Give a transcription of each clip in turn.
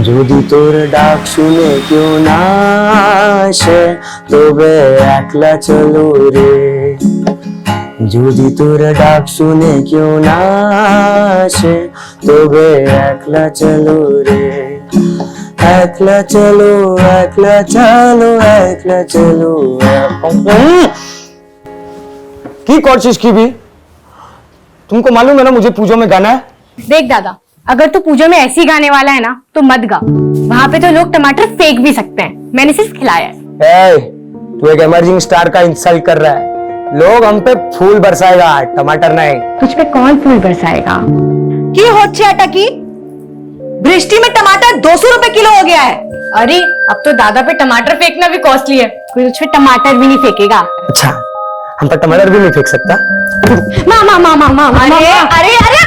যদি তোর ডাক শুনে কেউ না আসে তবে একলা চলো রে, যদি তোর ডাক শুনে কেউ না আসে তবে একলা চলো রে, একলা চলো একলা চলো একলা চলো। কি করছিস কি भी? तुमको मालूम है ना मुझे पूजो में गाना है। देख दादा, अगर तू पूजा में ऐसी गाने वाला है ना तो मत गा। वहाँ पे तो लोग टमाटर फेंक भी सकते हैं, मैंने सिर्फ खिलाया है। तू एक इमर्जिंग स्टार का इंसल्ट कर रहा है। लोग हम पे फूल बरसाएगा, टमाटर नहीं। तुझ पे कौन फूल बरसाएगा? কি হচ্ছে এটা কি? বৃষ্টি में टमाटर 200 रुपए किलो हो गया है। अरे अब तो दादा पे टमाटर फेंकना भी कॉस्टली है, कोई तुझ पे टमाटर भी नहीं फेंकेगा। अच्छा, हम पर टमाटर भी नहीं फेंक सकता। मामा मामा मामा अरे अरे अरे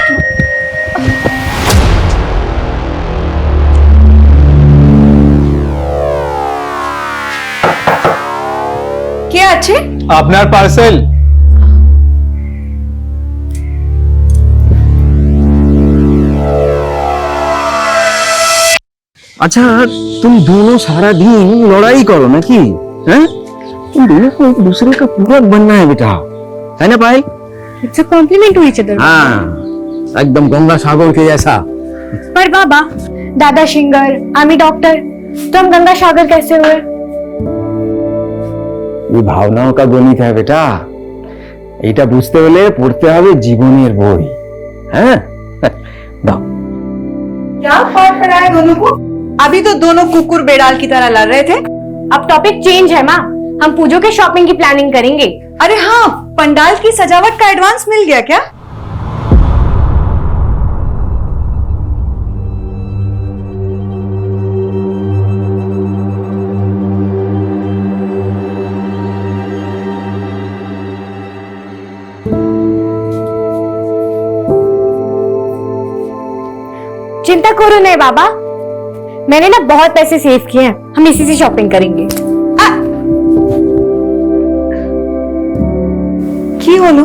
কে আছে? আপনার পার্সেল। अच्छा, तुम दोनों सारा दिन लड़ाई करो ना कि? हैं? तुम दोनों को एक दूसरे का पूरक बनना है बेटा, है ना Payal? It's a compliment to each other. हाँ, एकदम गंगा सागर के जैसा। पर बाबा, दादा सिंगर, आमी डॉक्टर, तो हम गंगा सागर कैसे हुए? ये भावनाओं का गणित है बेटा। এটা বুঝতে হলে পড়তে হবে জীবনের বই। হ্যাঁ? দাও। क्या बात कराए दोनों को? अभी तो दोनों कुकुर बेड़ाल की तरह लड़ रहे थे। अब टॉपिक चेंज है माँ, हम पूजो के शॉपिंग की प्लानिंग करेंगे। अरे हाँ, पंडाल की सजावट का एडवांस मिल गया क्या? चिंता करो नहीं बाबा, मैंने ना बहुत पैसे सेव किए हैं, हम इसी से शॉपिंग करेंगे। की बोलो,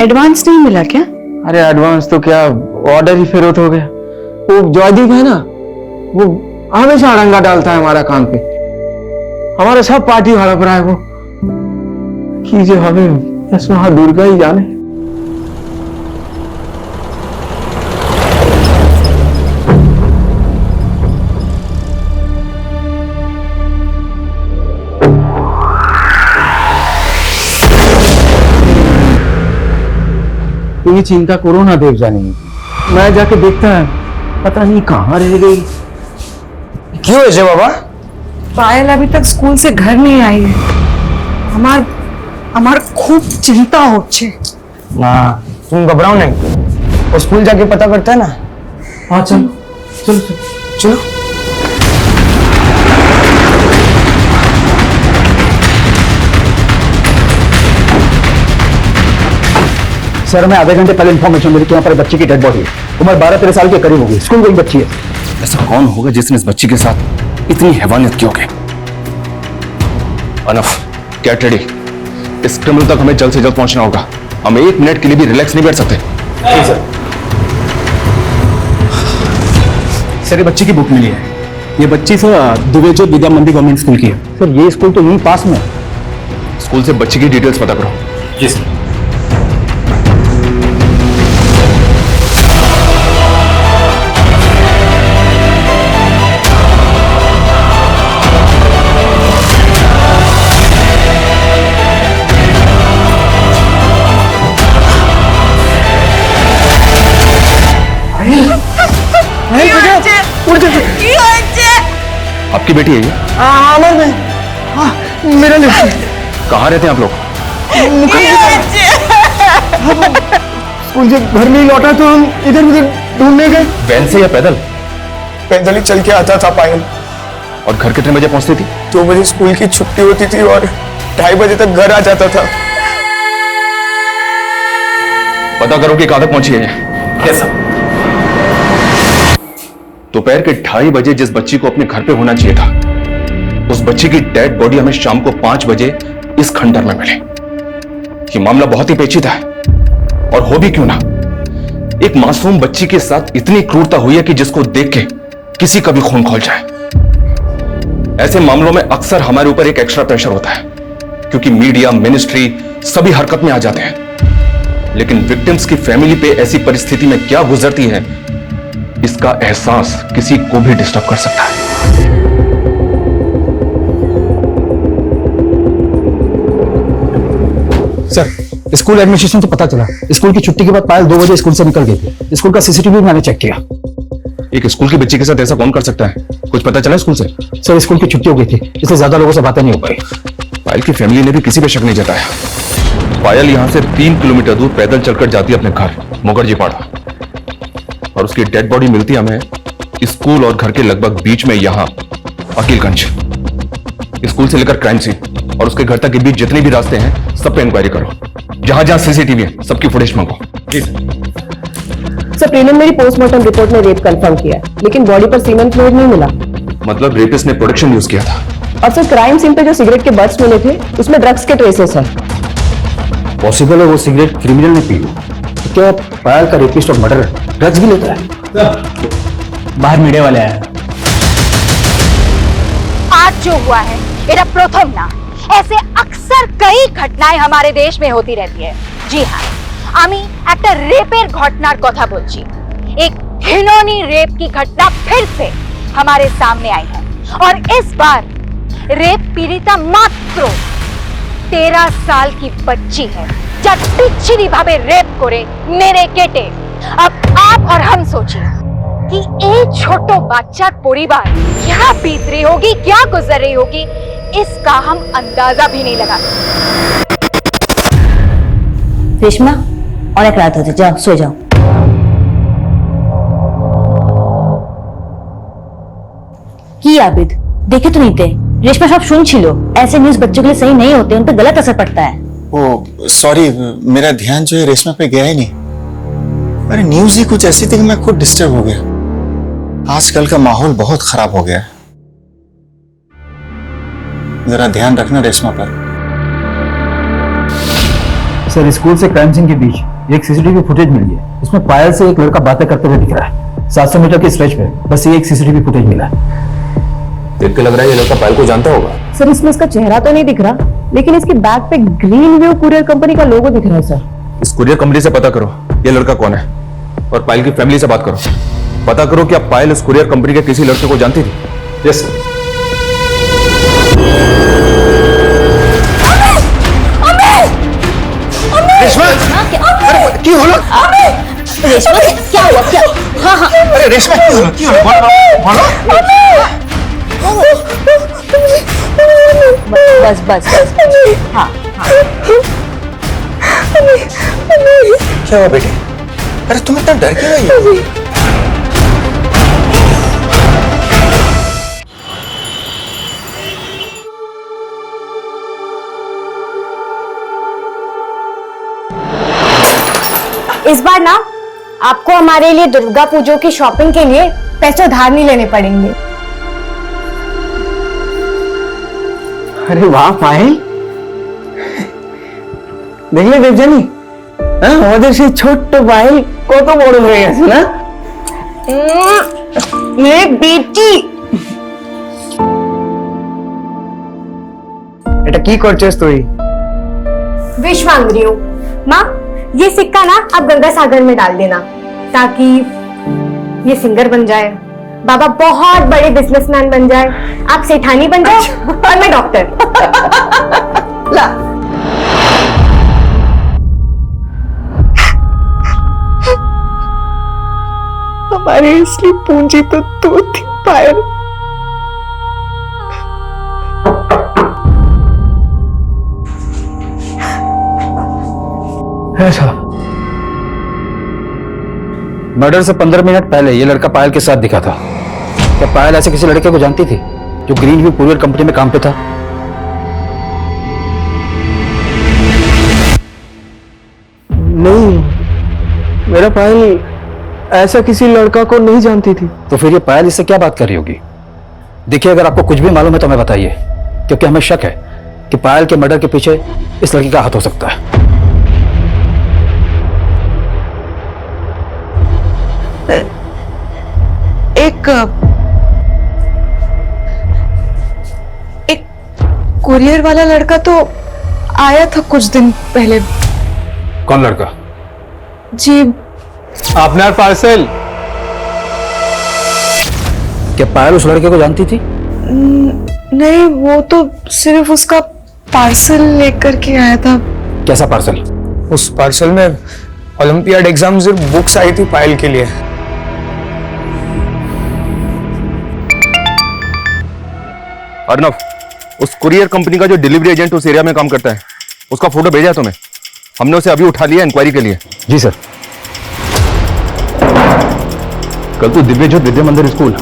एडवांस नहीं मिला क्या? अरे एडवांस तो क्या, ऑर्डर ही फेरोट हो गया। वो जयदीप है ना, वो हमेशा अड़ंगा डालता है हमारा काम पे। हमारा सब पार्टी हड़प रहा है वो। की जो हमें वहाँ दुर्गा ही जाने। तुम ये चिंता करो ना देवजानी, मैं जाके देखता है, पता नहीं कहाँ रह गई। क्यों ऐसे बाबा? पायल अभी तक स्कूल से घर नहीं आई है। हमार खूब चिंता होच्छे। ना तुम घबराओ नहीं, वो स्कूल जाके पता करता है ना। हाँ चलो चलो चलो चलो। सर, मैं आधे घंटे पहले इन्फॉर्मेशन मिली कि यहाँ पर बच्ची की डेड बॉडी है। उम्र 12-13 साल के करीब होगी, स्कूल गोइंग बच्ची है। ऐसा कौन होगा जिसने इस बच्ची के साथ इतनी हैवानियत की होगी? Enough, get ready. इस क्रिमिनल तक हमें जल्द से जल्द पहुंचना होगा। हम 1 मिनट के लिए भी रिलैक्स नहीं बैठ सकते। सर, ये बच्ची की बुक मिली है। ये बच्ची सर दुबेजो विद्या मंदिर गवर्नमेंट स्कूल की है। सर, ये स्कूल तो यहीं पास में है। स्कूल से बच्ची की डिटेल्स पता करो। जी सर। आपकी बेटी है ये? मेरा नहीं। कहाँ रहते हैं आप लोग? स्कूल से घर में ही लौटा तो हम इधर उधर ढूंढने गए। वैन से या पैदल? पैदल ही चल के आता था पायल। और घर कितने बजे पहुंचती थी? 2 बजे स्कूल की छुट्टी होती थी और 2:30 बजे तक घर आ जाता था। पता करो कि कहां तक पहुंची है ये। कैसा? दोपहर के 2:30 बजे जिस बच्ची को अपने घर पे होना चाहिए था, उस बच्ची की डेड बॉडी हमें शाम को 5 बजे इस खंडर में मिली। ये मामला बहुत ही पेचीदा है, और हो भी क्यों ना, एक मासूम बच्ची के साथ इतनी क्रूरता हुई है कि जिसको देख के किसी का भी खून खौल जाए। ऐसे मामलों में अक्सर हमारे ऊपर एक एक्स्ट्रा प्रेशर होता है, क्योंकि मीडिया, मिनिस्ट्री सभी हरकत में आ जाते हैं। लेकिन विक्टिम्स की फैमिली पे ऐसी परिस्थिति में क्या गुजरती है, इसका एहसास किसी को भी डिस्टर्ब कर सकता है। सर, स्कूल एडमिनिस्ट्रेशन से पता चला स्कूल की छुट्टी के बाद पायल 2 बजे स्कूल से निकल गई थी। स्कूल का सीसीटीवी मैंने चेक किया। एक स्कूल की बच्ची के साथ ऐसा कौन कर सकता है? कुछ पता चला स्कूल से? सर, स्कूल की छुट्टी हो गई थी, इसलिए ज्यादा लोगों से बातें नहीं हो पाई। पायल की फैमिली ने भी किसी पे शक नहीं जताया। पायल यहां से 3 किलोमीटर दूर पैदल चलकर जाती है अपने घर मुखर्जी पाड़ा, और उसकी डेड बॉडी मिलती हमें स्कूल और घर के लगभग बीच में यहां अकीलगंज। स्कूल से लेकर क्राइम सीन और उसके घर तक के बीच जितने भी रास्ते हैं सब पे इंक्वायरी करो। जहां जहां सीसीटीवी है सबकी फुटेज मंगो। सर, प्रीलिमिनरी पोस्टमार्टम रिपोर्ट में रेप कंफर्म किया है, लेकिन बॉडी पर सीमेन फ्लूइड नहीं मिला। मतलब रेपिस्ट ने प्रोडक्शन यूज किया था। और सर, क्राइम सीन पे जो सिगरेट के बट्स मिले थे उसमें ड्रग्स के ट्रेसेस हैं। पॉसिबल है वो सिगरेट क्रिमिनल ने पी हो। तो क्या पायल का रेपिस्ट और मर्डर ड्रग्स भी लेता है? बाहर मीडिया वाले आए। आज जो हुआ है এটা প্রথম না, ऐसे अक्सर कई घटनाएं हमारे देश में होती रहती है। जी हाँ, আমি একটা রেপের ঘটনার কথা বলছি। एक घिनौनी रेप की घटना फिर से हमारे सामने आई है, और इस बार रेप पीड़िता मात्र 13 साल की बच्ची है, যা বিচ্ছিরি ভাবে রেপ করে মেরে কেটে। अब आप और हम सोचिए कि एक छोटो বাচ্চার পরিবার क्या बीत रही होगी, क्या गुजर रही होगी, इसका हम अंदाजा भी नहीं लगा सकते। रेशमा, অনেক রাত হচ্ছে, যাও শুয়ে যাও। কি आबिद, देखे तो नहीं थे? रेशमा सब सुनছিল। ऐसे न्यूज़ बच्चों के लिए सही नहीं होते, उन पे गलत असर पड़ता है। ओ सॉरी, मेरा ध्यान जो है रेशमा पे गया ही नहीं। अरे न्यूज़ ही कुछ ऐसी थी कि मैं खुद डिस्टर्ब हो गया। आजकल का माहौल बहुत खराब हो गया है, जरा ध्यान रखना रेशमा पर। सर, स्कूल से क्राइम सीन के बीच एक सीसीटीवी फुटेज मिली है। उसमें पायल से एक लड़का बातें करते हुए दिख रहा है। 700 मीटर के स्ट्रेच पे बस ये एक सीसीटीवी फुटेज मिला है। देख के लग रहा है ये लड़का पायल को जानता होगा। सर, इसमें इसका चेहरा तो नहीं दिख रहा, लेकिन इसकी बैग पे ग्रीन वेव कुरियर कंपनी का लोगो दिख रहा है। सर, इस कुरियर कंपनी से पता करो ये लड़का कौन है, और पायल की फैमिली से बात करो। पता करो कि पायल इस कुरियर कंपनी के किसी लड़के को जानती थी। Yes sir. रेशमा, अरे क्यों होलो? रेशमा, क्या हुआ? क्या? हाँ हाँ, अरे रेशमा क्यों होलो? बोलो। बस बस बस। हाँ हाँ। क्या हुआ बेटे? अरे तुम इतना डर क्यों रही हो? इस बार ना आपको हमारे लिए दुर्गा पूजा की शॉपिंग के लिए पैसे उधार नहीं लेने पड़ेंगे। अरे वाह पायल, দেখলে দেবজানি, হ্যাঁ আমাদের সেই ছোট্ট পায়েল কত বড় হয়ে গেছে না? মেরে বেটি, এটা কি করছিস তুই? विश मांग रही हूँ। माँ, ये सिक्का ना आप गंगा सागर में डाल देना, ताकि ये सिंगर बन जाए, बाबा बहुत बड़े बिजनेसमैन बन जाए, आप सेठानी बन जाओ और मैं डॉक्टर। ला हमारी असली पूंजी तो तू थी पायल। है साहब, मर्डर से 15 मिनट पहले ये लड़का पायल के साथ दिखा था। क्या पायल ऐसे किसी लड़के को जानती थी जो ग्रीन व्यू कुरियर कंपनी में काम पे था? नहीं, मेरा पायल ऐसा किसी लड़का को नहीं जानती थी। तो फिर ये पायल इससे क्या बात कर रही होगी? देखिए, अगर आपको कुछ भी मालूम है तो हमें बताइए, क्योंकि हमें शक है कि पायल के मर्डर के पीछे इस लड़की का हाथ हो सकता है। एक कुरियर वाला लड़का तो आया था कुछ दिन पहले। कौन लड़का? जी আপনার পার্সেল। क्या पायल उस लड़के को जानती थी? नहीं, वो तो सिर्फ उसका पार्सल लेकर के आया था। कैसा पार्सल? उस पार्सल में ओलंपियाड एग्जाम से बुक्स आई थी पायल के लिए। अर्नव, उस कुरियर कंपनी का जो डिलीवरी एजेंट उस एरिया में काम करता है, उसका फोटो भेजा है तुम्हें? हमने उसे अभी उठा लिया इंक्वायरी के लिए। जी सर। कल तो दिव्य ज्योत विद्या मंदिर स्कूल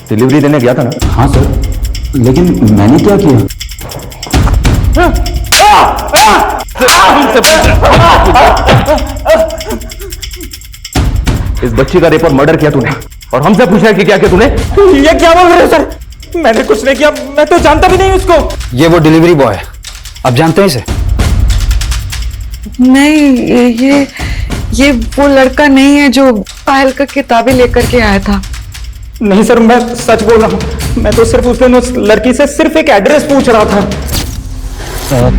डिलीवरी देने गया था ना? हाँ सर, लेकिन मैंने क्या किया? इस बच्ची का रेप और मर्डर किया तूने, और हमसे पूछ रहा है कि क्या किया तूने? ये क्या बोल रहे हो सर? मैंने कुछ नहीं किया, मैं तो जानता भी नहीं उसको। ये वो डिलीवरी बॉय है, आप जानते हैं इसे? नहीं, ये वो लड़का नहीं है जो पायल का किताबें लेकर के आया था। नहीं सर, मैं सच बोल रहा हूँ। मैं तो सिर्फ उस दिन उस लड़की से सिर्फ एक एड्रेस पूछ रहा था।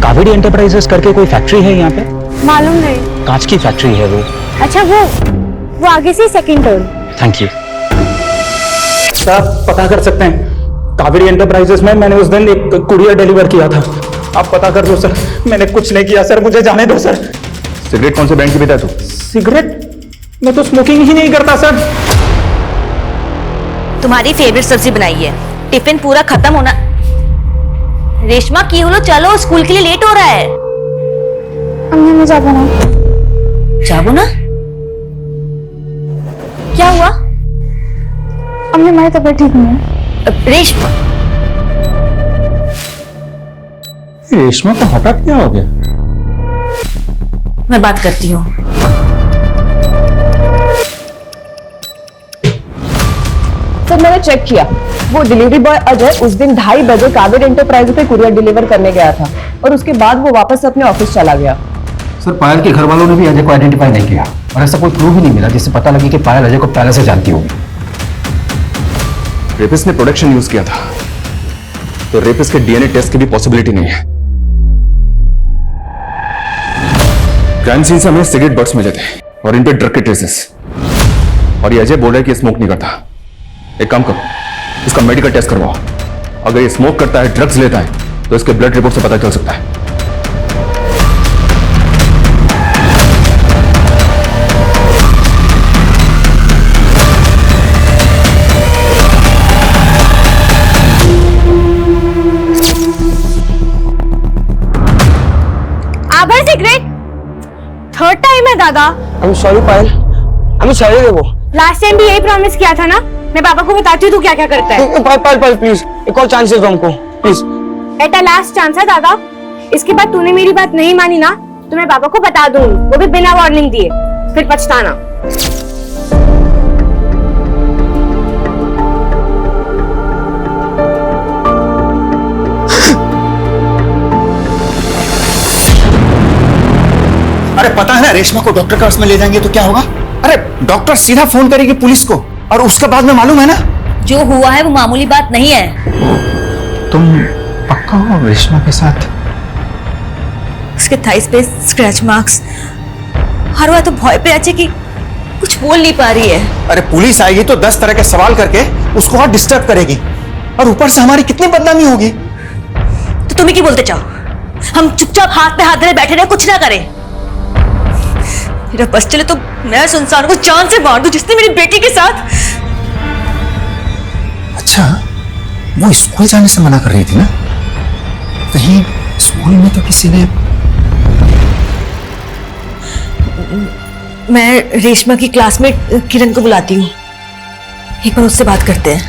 कावेरी एंटरप्राइजेस करके कोई फैक्ट्री है यहाँ पे? मालूम नहीं। कांच की फैक्ट्री है वो। अच्छा, वो आगे से second turn. Thank you sir. आप पता कर सकते हैं, कावेरी एंटरप्राइजेस में मैंने उस दिन एक कुरियर डिलीवर किया था। आप पता कर दो सर, मैंने कुछ नहीं किया सर, मुझे जाने दो सर। सिगरेट कौन से ब्रांड की पीता है तू? सिगरेट? मैं तो स्मोकिंग ही नहीं करता सर। तुम्हारी फेवरेट सब्जी बनाई है, टिफिन पूरा खत्म होना। रेशमा की होलो, चलो स्कूल के लिए लेट हो रहा है। अम्मी मैं जाबो ना। जाबो ना? क्या हुआ? अम्मी हमारी तबीयत ठीक नहीं है। रेशमा, रेशमा को हठात क्या हो गया? मैं बात करती हूँ। सर मैंने चेक किया, वो डिलीवरी बॉय अजय उस दिन 2:30 बजे कावेरी एंटरप्राइज पे कुरियर डिलीवर करने गया था और उसके बाद वो वापस अपने ऑफिस चला गया। सर पायल के घर वालों ने भी अजय को आइडेंटिफाई नहीं किया और ऐसा कोई प्रूफ ही नहीं मिला जिससे पता लगे कि पायल अजय को पहले से जानती होगी। रेपिस्ट ने प्रोडक्शन यूज किया था, तो रेपिस्ट के डीएनए टेस्ट की भी पॉसिबिलिटी नहीं है। क्राइम सीन से हमें सिगरेट बट्स मिले थे और इन पे ड्रग के ट्रेसेस, और ये अजय बोल रहा है कि स्मोक नहीं करता। एक काम करो, इसका मेडिकल टेस्ट करवाओ। अगर ये स्मोक करता है, ड्रग्स लेता है, तो इसके ब्लड रिपोर्ट से पता चल सकता है। आभर सिगरेट थर्ड टाइम है दादा। I am sorry Payal, I am sorry. वो लास्ट टाइम भी यही प्रॉमिस किया था ना। मैं पापा को बताती हूँ तू क्या क्या करता है। पायल प्लीज, एक और चांस दे दो हमको प्लीज। एटा लास्ट चांस है दादा। इसके बाद तूने मेरी बात नहीं मानी ना तो मैं पापा को बता दूँ, वो भी बिना वार्निंग दिए, फिर पछताना। अरे पता है ना, रेशमा को डॉक्टर के पास में ले जाएंगे तो क्या होगा? अरे डॉक्टर सीधा फोन करेगी पुलिस को, और उसके बाद में मालूम है ना, जो हुआ है वो मामूली बात नहीं है। तुम पक्का हो रेशमा के साथ? उसके थाइस पे स्क्रैच मार्क्स, हर बार तो भय पे अच्छे कि कुछ बोल नहीं पा रही है। अरे पुलिस आएगी तो 10 तरह के सवाल करके उसको और डिस्टर्ब करेगी, और ऊपर से हमारी कितनी बदनामी होगी। तो तुम्हें क्या बोलते चाहो? हम चुपचाप हाथ पे हाथ धरे बैठे रहे, कुछ ना करें? मेरा बस चले तो मैं उस इंसान को जान से मार दूं जिसने मेरी बेटी के साथ। अच्छा, वो स्कूल जाने से मना कर रही थी ना? कहीं स्कूल में तो किसी ने... मैं रेशमा की क्लासमेट किरण को बुलाती हूँ, एक बार उससे बात करते हैं।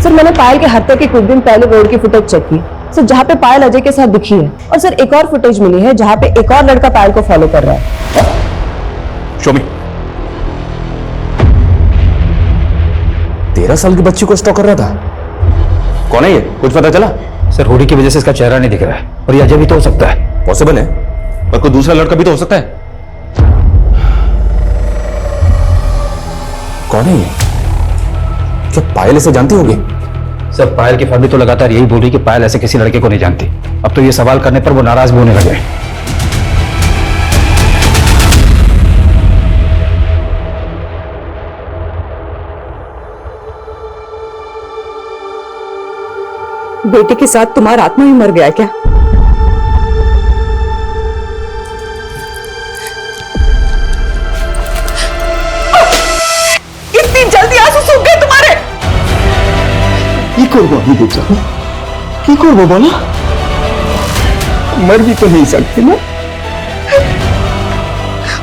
सर मैंने पायल के हत्या के कुछ दिन पहले रोड की फुटेज चेक की सर, जहाँ पे पायल अजय के साथ दिखी है, और सर एक और फुटेज मिली है जहाँ पे एक और लड़का पायल को फॉलो कर रहा है। शो मी। 13 साल की बच्ची को स्टॉक कर रहा था। कौन है ये, कुछ पता चला? सर हुडी की वजह से इसका चेहरा नहीं दिख रहा है, और ये अजय भी तो हो सकता है। पॉसिबल है, पर कोई दूसरा लड़का भी तो हो सकता है। कौन है ये? क्या पायल इसे जानती होगी? सर पायल की फैमिली तो लगातार यही बोल रही कि पायल ऐसे किसी लड़के को नहीं जानती। अब तो ये सवाल करने पर वो नाराज भी होने लगे। बेटे के साथ तुम्हारा आत्मा ही मर गया क्या? इतनी जल्दी आंसू सूख गए तुम्हारे? কি করবো আমি বেচা, কি করবো বলো? मर भी तो नहीं सकते ना,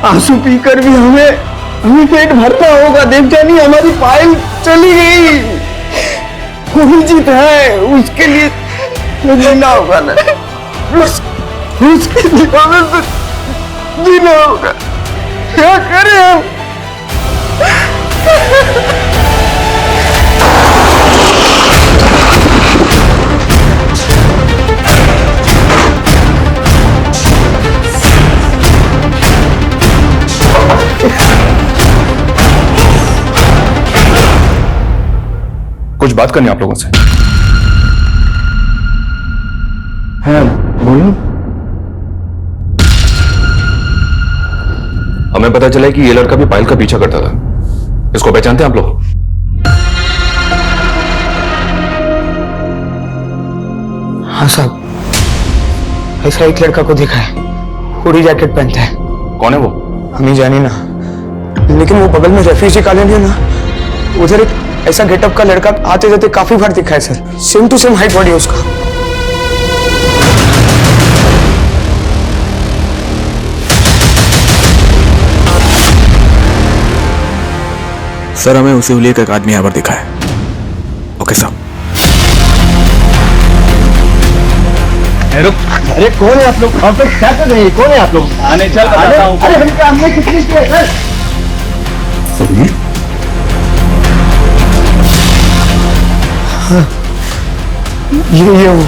आंसू पीकर भी हमें पेट भरना होगा। देवजानी हमारी पायल चली गई, जीत है, उसके लिए तो जीना होगा ना, उसके लिए हमें तो जीना होगा। क्या करें हम? कुछ बात करनी है आप लोगों से। हाँ बोलो। हमें पता चला है कि ये लड़का भी पायल का पीछा करता था। इसको पहचानते हैं आप लोग? हाँ साहब, ऐसा एक लड़का को देखा है, पूरी जैकेट पहनता है। कौन है वो? हमें जानी ना, लेकिन वो बगल में रेफ्यूजी कॉलोनी है ना, उधर एक ऐसा गेटअप का लड़का आते जाते काफी बार दिखा है sir. Same to same height body है उसका। सर हमें उसे लिए का एक आदमी यहाँ पर दिखा है। ओके साहब। अरे कौन है आप लोग? क्या कर रहे हैं? कौन है आप लोग? आने चल बताता हूँ। अरे हमने कितनी किया सर? ये वो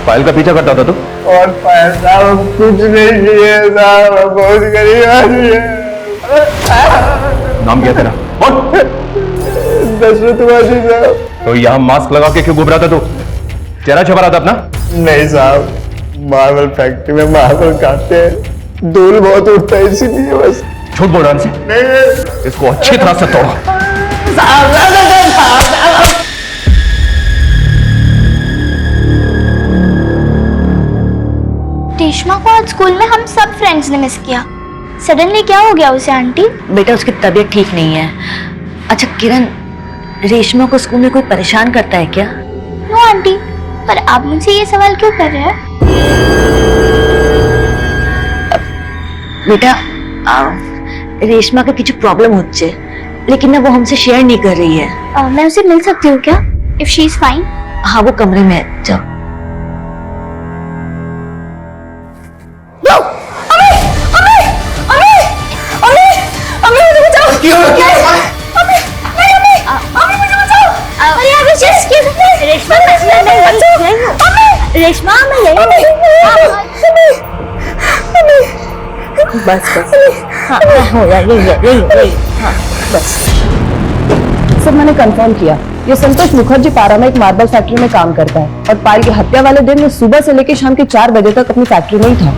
पायल का पीछा करता था तू? और पायल साहब कुछ नहीं किए साहब, बहुत गरीब आदमी है। नाम क्या तेरा? बोल। दशरथ वासी साहब। तो यहाँ मास्क लगा के क्यों घूम रहा था तू? चेहरा छपा रहा था अपना? नहीं साहब, मार्बल फैक्ट्री में मार्बल काटते हैं, धूल बहुत उठता है इसीलिए बस। झूठ बोल रहा है? नहीं इसको अच्छी तरह से तोड़ो। रेशमा को आज स्कूल में हम सब फ्रेंड्स ने मिस किया। सडनली क्या हो गया उसे आंटी? बेटा उसकी तबीयत ठीक नहीं है। अच्छा किरण, रेशमा को स्कूल में कोई परेशान करता है क्या? नो आंटी, पर आप मुझसे ये सवाल क्यों कर रहे हैं? बेटा रेशमा का কিছু प्रॉब्लम হচ্ছে, लेकिन ना वो हमसे शेयर नहीं कर रही है। मैं उसे मिल सकती हूँ क्या? If she is fine. हाँ वो कमरे में है, जाओ। रेशमा मैं बस हाँ हो गया, यही हाँ बस। सर मैंने कंफर्म किया, ये संतोष मुखर्जी पारामाइक मार्बल फैक्ट्री में काम करता है और पायल की हत्या वाले दिन वो सुबह से लेकर शाम के 4 बजे तक अपनी फैक्ट्री में ही था।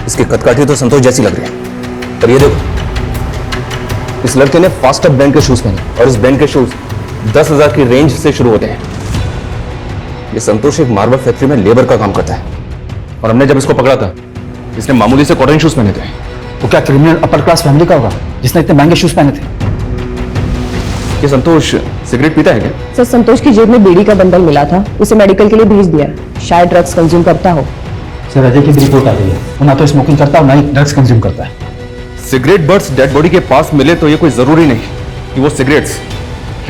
इसकी कदकाठी तो संतोष जैसी लग रही है, पर ये देखो, इस लड़के ने फास्टर ब्रांड के शूज पहने और इस ब्रांड के शूज 10,000 की रेंज से शुरू होते हैं। ये संतोष एक मार्बल फैक्ट्री में लेबर का काम करता है और हमने जब इसको पकड़ा था, इसने मामूली से कॉटन शूज पहने थे। वो क्या क्रिमिनल अपर क्लास फैमिली का होगा जिसने इतने महंगे शूज पहने थे? ये संतोष सिगरेट पीता है क्या? सर संतोश की जेब में बीड़ी का बंडल मिला था, उसे मेडिकल के लिए भेज दिया, शायद ड्रग्स कंज्यूम करता हो। सर अजय की रिपोर्ट आ गई है, वो ना तो स्मोकिंग करता और ना ही ड्रग्स कंज्यूम करता है। सिगरेट बट्स डेड बॉडी के पास मिले तो ये कोई जरूरी नहीं कि वो सिगरेट्स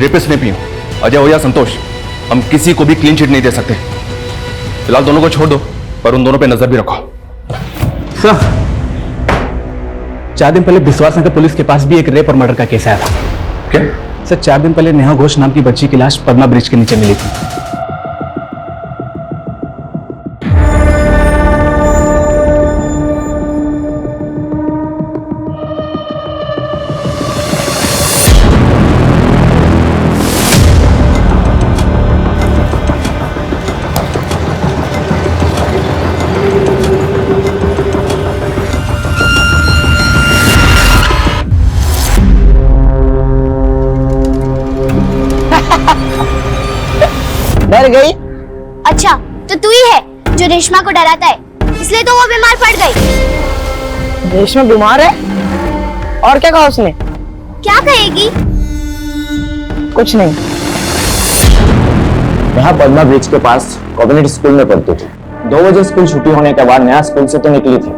रेपिस्ट ने पी हो। अजय हो या संतोष, हम किसी को भी क्लीन चिट नहीं दे सकते। फिलहाल दोनों को छोड़ दो, पर उन दोनों पे नजर भी रखो। सर 4 दिन पहले विश्वास नगर पुलिस के पास भी एक रेप और मर्डर का केस आया था। क्या? सर 4 दिन पहले नेहा घोष नाम की बच्ची की लाश पद्मा ब्रिज के नीचे मिली थी। डर गई? अच्छा, तो तू ही है जो रेशमा को डराता है, इसलिए तो वो बीमार पड़ गई। रेशमा बीमार है? और क्या कहा उसने? क्या कहेगी? कुछ नहीं। यहाँ पद्मा ब्रिज के पास कम्युनिटी स्कूल में पढ़ती थी। 2 बजे स्कूल छुट्टी होने के बाद नेहा स्कूल से तो निकली थी,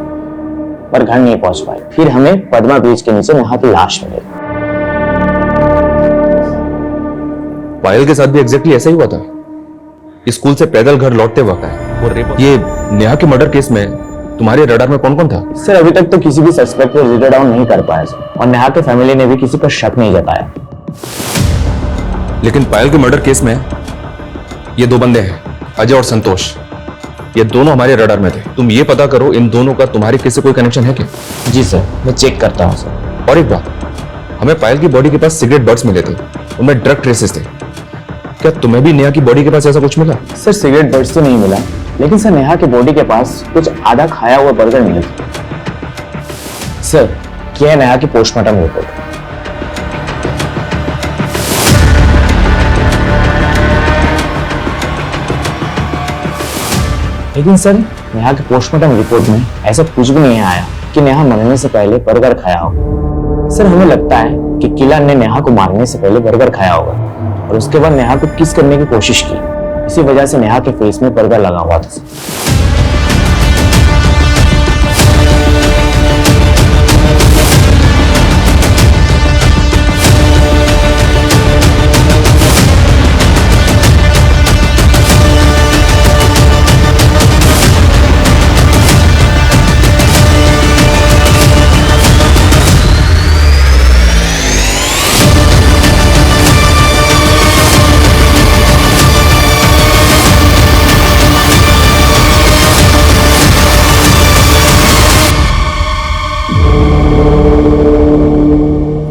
पर घर नहीं पहुंच पाई। फिर हमें पद्मा ब्रिज के नीचे नेहा की लाश मिली। पायल के साथ भी एग्जैक्टली ऐसा ही हुआ था। स्कूल से पैदल घर लौटते वक्त है और ये नेहा के मर्डर केस में तुम्हारे रडार में कौन कौन था? सर अभी तक तो किसी भी सस्पेक्ट को जीरो डाउन नहीं कर पाया सर, और नेहा के फैमिली ने भी किसी पर शक नहीं जताया। लेकिन पायल के मर्डर केस में ये 2 बंदे हैं, अजय और संतोष। ये दोनों हमारे रडार में थे। तुम ये पता करो इन दोनों का तुम्हारे केस से कोई कनेक्शन है क्या? जी सर, मैं चेक करता हूँ सर। और एक बात, हमें पायल की बॉडी के पास सिगरेट बर्ड्स मिले थे, उनमें ड्रग ट्रेसेस थे। क्या तुम्हें भी नेहा की बॉडी के पास ऐसा कुछ मिला? सर सिगरेट बर्ड्स तो नहीं मिला, लेकिन सर नेहा के बॉडी के पास कुछ आधा खाया हुआ बर्गर मिले थे। सर क्या है नेहा की पोस्टमार्टम रिपोर्ट। लेकिन सर नेहा के पोस्टमार्टम रिपोर्ट में ऐसा कुछ भी नहीं आया कि नेहा मरने से पहले बर्गर खाया हो। सर हमें लगता है कि किलर ने नेहा को मारने से पहले बर्गर खाया होगा और उसके बाद नेहा को किस करने की कोशिश की। इसी वजह से नेहा के फेस में बर्गर लगा हुआ था।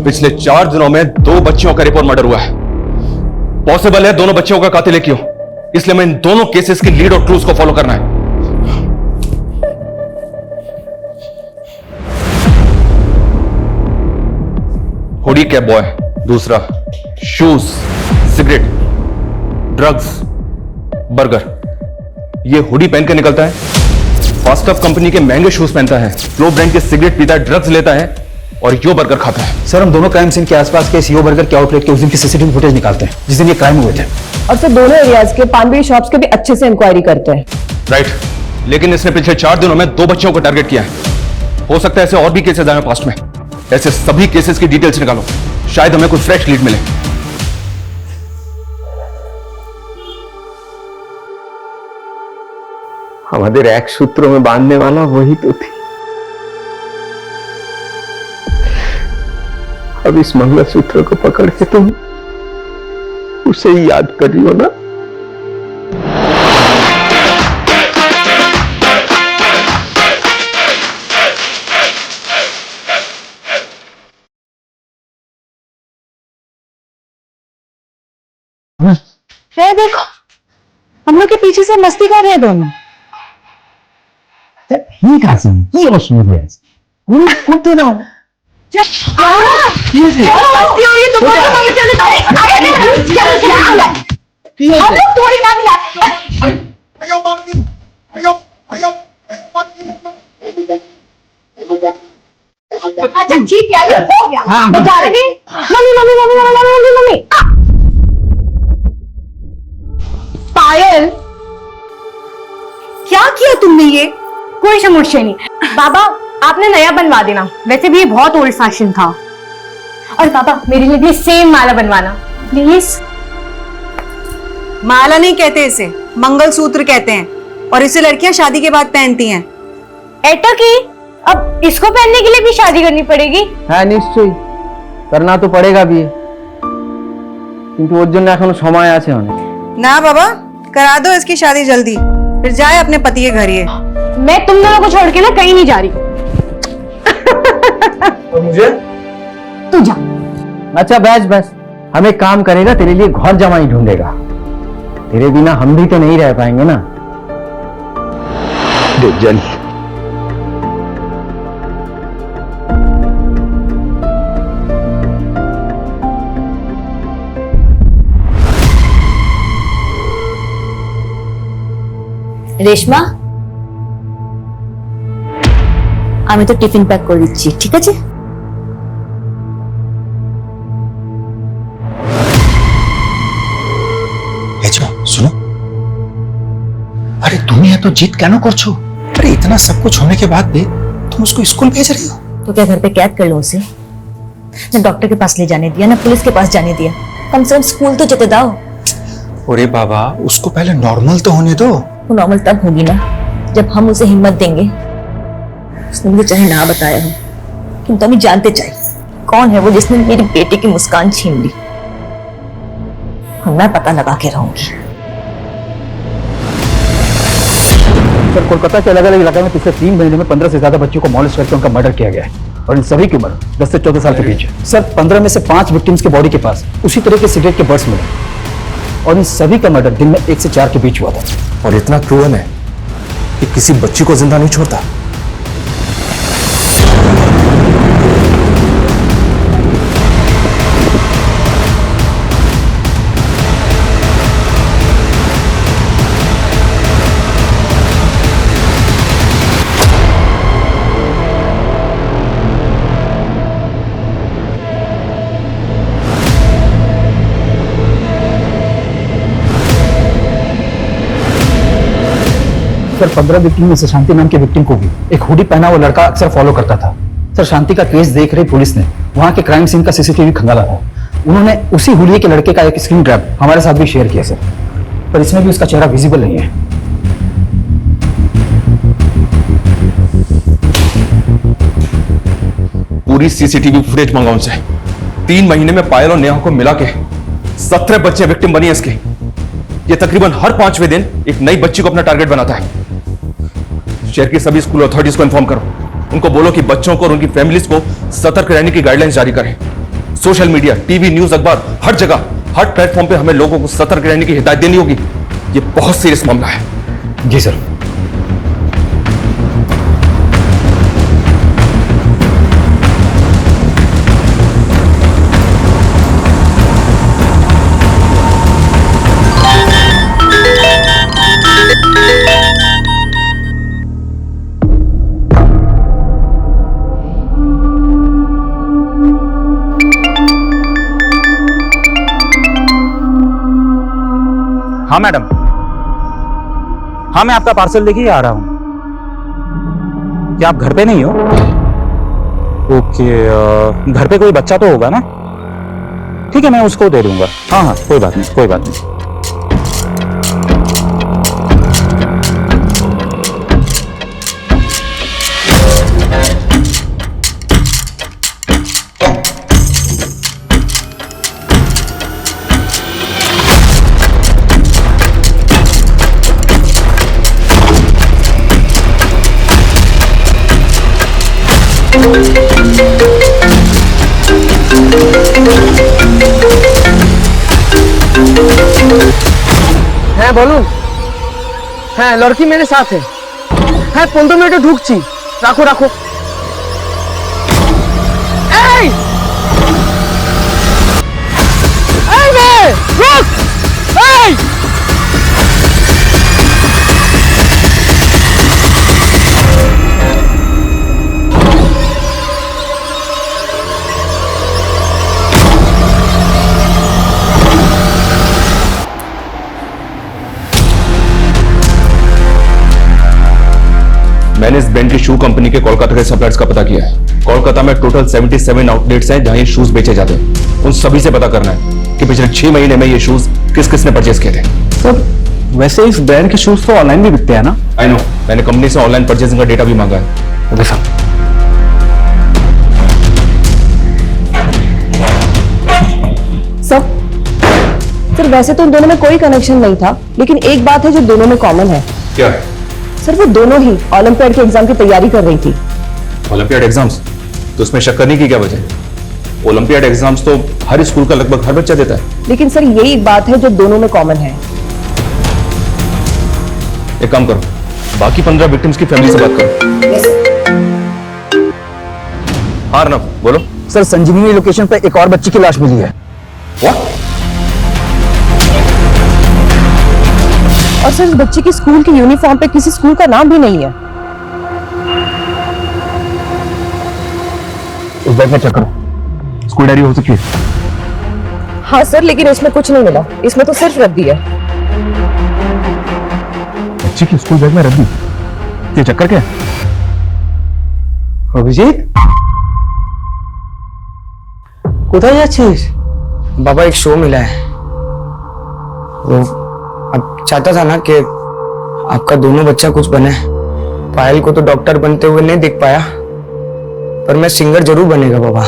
पिछले 4 दिनों में 2 बच्चियों का रिपोर्ट मर्डर हुआ है। पॉसिबल है दोनों बच्चियों का कातिल एक ही हो, इसलिए मैं इन दोनों केसेस की लीड और क्लूज को फॉलो करना है। हुडी कैप बॉय, दूसरा शूज, सिगरेट, ड्रग्स, बर्गर। ये हुडी पहन के निकलता है, फास्टअप कंपनी के महंगे शूज पहनता है, फ्लो ब्रांड के सिगरेट पीता है, ड्रग्स लेता है और यो बर्गर खाता है। सर हम दोनों क्राइम सीन के आसपास के सीओ बर्गर के आउटलेट के उस दिन की सीसीटीवी फुटेज निकालते हैं जिस दिन ये क्राइम हुए थे। और फिर दोनों एरियाज के पान-बीड़ी शॉप्स के भी अच्छे से इंक्वायरी करते हैं। राइट, लेकिन इसने पिछले 4 दिनों में 2 बच्चियों को टारगेट किया है। हो सकता है ऐसे और भी केसेस आए पास्ट में। ऐसे सभी केसेस की डिटेल्स निकालो, शायद हमें कुछ फ्रेश लीड मिले। हमारे एक सूत्रों में बांधने वाला वही तो थी। अब इस मंगलसूत्र को पकड़ के तुम उसे ही याद कर रही हो ना? है देखो, हम लोग के पीछे से मस्ती कर रहे हैं दोनों। ठीक है, ये असुविधा है। कौन तो ना अच्छा ठीक है, हो गया। बता रही मम्मी। पायल, क्या किया तुमने ये? कोई समस्या नहीं बाबा, आपने नया बनवा देना। वैसे भी ये बहुत ओल्ड फैशन था। और पापा मेरे लिए भी सेम माला बनवाना प्लीज। माला नहीं कहते इसे, मंगलसूत्र कहते हैं, और इसे लड़कियां शादी के बाद पहनती हैं। एटा की अब इसको पहनने के लिए भी शादी करनी पड़ेगी? হ্যাঁ নিশ্চয়ই करना तो पड़ेगा भी, কিন্তু ওর জন্য এখনো সময় আছে অনেক। ना बाबा, करा दो इसकी शादी जल्दी, फिर जाए अपने पति के घर। ये मैं तुम दोनों को छोड़ के ना कहीं नहीं जा रही। और मुझे तू जा। अच्छा बस बस, हम एक काम करेगा, तेरे लिए घर जमाई ढूंढेगा। तेरे बिना हम भी तो नहीं रह पाएंगे ना। देख जानी রেশমা, আমি তো টিফিন প্যাক করে দিচ্ছি, ঠিক আছে? सुनो, अरे तुम ये तो जीत क्या करछो? अरे इतना सब कुछ होने के बाद भी तुम उसको स्कूल भेज रही हो? तो क्या घर पे कैद कर लो उसे? ना डॉक्टर के पास ले जाने दिया, ना पुलिस के पास जाने दिया। कम से कम स्कूल तो जेते दाओ। अरे बाबा, उसको पहले नॉर्मल तो होने दो। वो नॉर्मल तब होगी ना जब हम उसे हिम्मत देंगे। उसने मुझे चाहे ना बताया हो, किंतु हमें जानते चाहिए कौन है वो जिसने मेरी बेटी की मुस्कान छीन ली। मैं पता लगा के रहूंगी। सर, कोलकाता के अलग अलग इलाके में पिछले 3 महीने में 15 से ज्यादा बच्चों को मॉलेस्ट करके उनका मर्डर किया गया है और इन सभी की उम्र 10 से 14 साल के बीच है। सर, 15 में से 5 विक्टिम्स के बॉडी के पास उसी तरह के सिगरेट के बर्ड्स मिले और इन सभी का मर्डर दिन में 1 से 4 के बीच हुआ था। और इतना क्रूअल है कि किसी बच्ची को जिंदा नहीं छोड़ता। सर, 15 विक्टिम में से शांति नाम के विक्टिम को भी एक हुडी पहना हुआ लड़का अक्सर फॉलो करता था। सर, शांति का केस देख रही पुलिस ने वहां के क्राइम सीन का सीसीटीवी खंगाला था। उन्होंने उसी हुलिये के लड़के का एक स्क्रीन ग्रैब हमारे साथ भी शेयर किया सर, पर इसमें भी उसका चेहरा विजिबल नहीं है। पूरी सीसीटीवी फुटेज मंगाओ उनसे। 3 महीने में पायल और नेहा को मिला के 17 बच्चे विक्टिम बनी है इसके। ये तकरीबन हर 5वें दिन एक नई बच्ची को अपना टारगेट बनाता है। शहर की सभी स्कूल अथॉरिटीज को इन्फॉर्म करो, उनको बोलो कि बच्चों को और उनकी फैमिलीज को सतर्क रहने की गाइडलाइंस जारी करें। सोशल मीडिया, टीवी, न्यूज, अखबार, हर जगह, हर प्लेटफॉर्म पे हमें लोगों को सतर्क रहने की हिदायत देनी होगी। ये बहुत सीरियस मामला है। जी सर। हाँ मैडम, हाँ मैं आपका पार्सल लेके ही आ रहा हूं। क्या आप घर पे नहीं हो? ओके, घर पे कोई बच्चा तो होगा ना? ठीक है, मैं उसको दे दूंगा। हाँ हाँ, कोई बात नहीं, कोई बात नहीं। হ্যাঁ বলুন। হ্যাঁ, লড়কি মেরে সাথে। হ্যাঁ, 15 মিনিটে ঢুকছি। রাখো রাখো। এই এই মেয়ে, রুক! এই मैंने इस बेंटली शू कंपनी के कोलकाता के सप्लायर्स का पता किया है। कोलकाता में टोटल 77 आउटलेट्स हैं जहां ये शूज बेचे जाते हैं। उन सभी से पता करना है कि पिछले 6 महीने में ये शूज किस किस ने परचेज किए थे। सर, वैसे इस ब्रांड के शूज तो ऑनलाइन भी बिकते हैं ना? आई नो, मैंने कंपनी से ऑनलाइन परचेजिंग का डेटा भी मांगा है। Okay sir. सर, वैसे तो उन दोनों में कोई कनेक्शन नहीं था, लेकिन एक बात है जो दोनों में कॉमन है। क्या है? सर, वो दोनों ही ओलंपियाड के एग्जाम की तैयारी कर रही थी। Olympiad exams? तो उसमें शक करने की क्या वजह है? ओलंपियाड एग्जाम्स तो हर स्कूल का लगभग हर बच्चा देता है। लेकिन सर, यही एक बात है जो दोनों में कॉमन है। एक काम करो, बाकी 15 विक्टिम्स की फैमिली से बात करो। हाँ अर्नब, बोलो। सर, संजीवनी लोकेशन पे एक और बच्ची की लाश मिली है। What? और सर इस बच्ची की स्कूल की यूनिफॉर्म पे किसी स्कूल का नाम भी नहीं है। उस बैग में चेक करो, स्कूल डायरी हो सकती है। हाँ सर, लेकिन इसमें कुछ नहीं मिला, इसमें तो सिर्फ रद्दी है। बच्ची की स्कूल बैग में रद्दी, ये चक्कर क्या है? अभिजीत কোথায় যাচ্ছিস? बाबा एक शो मिला है, वो अब चाहता था ना कि आपका दोनों बच्चा कुछ बने। पायल को तो डॉक्टर बनते हुए नहीं देख पाया, पर मैं सिंगर जरूर बनेगा बाबा।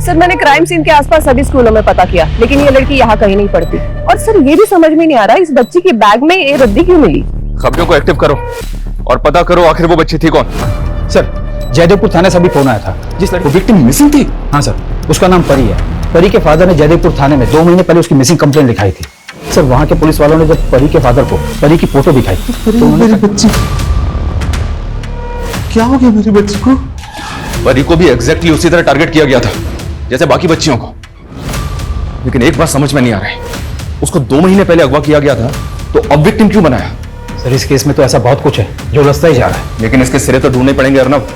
सर मैंने क्राइम सीन के आसपास सभी स्कूलों में पता किया, लेकिन ये लड़की यहाँ कहीं नहीं पढ़ती। और सर ये भी समझ में नहीं आ रहा इस बच्ची की बैग में ये रद्दी क्यों मिली। खबरों को एक्टिव करो और पता करो आखिर वो बच्ची थी कौन। सर जयदेवपुर थाने से अभी फोन आया था, जिस लड़की विक्टिम मिसिंग थी। हाँ सर, उसका नाम परी है। परी के फादर ने जयदेवपुर थाने में 2 महीने पहले उसकी मिसिंग कंप्लेंट लिखाई थी। सर वहां के पुलिस वालों ने जब परी के फादर को परी की फोटो दिखाई तो मेरी बच्ची, क्या हो गया मेरी बच्ची को? परी को भी एग्जैक्टली उसी तरह टारगेट किया गया था जैसे बाकी बच्चियों को। लेकिन एक बात समझ में नहीं आ रहा है, उसको 2 महीने पहले अगवा किया गया था तो अब विक्टिम क्यों बनाया? सर इस केस में तो ऐसा बहुत कुछ है जो रास्ता ही जा रहा है। लेकिन इसके सिरे तो ढूंढने पड़ेंगे अर्नब।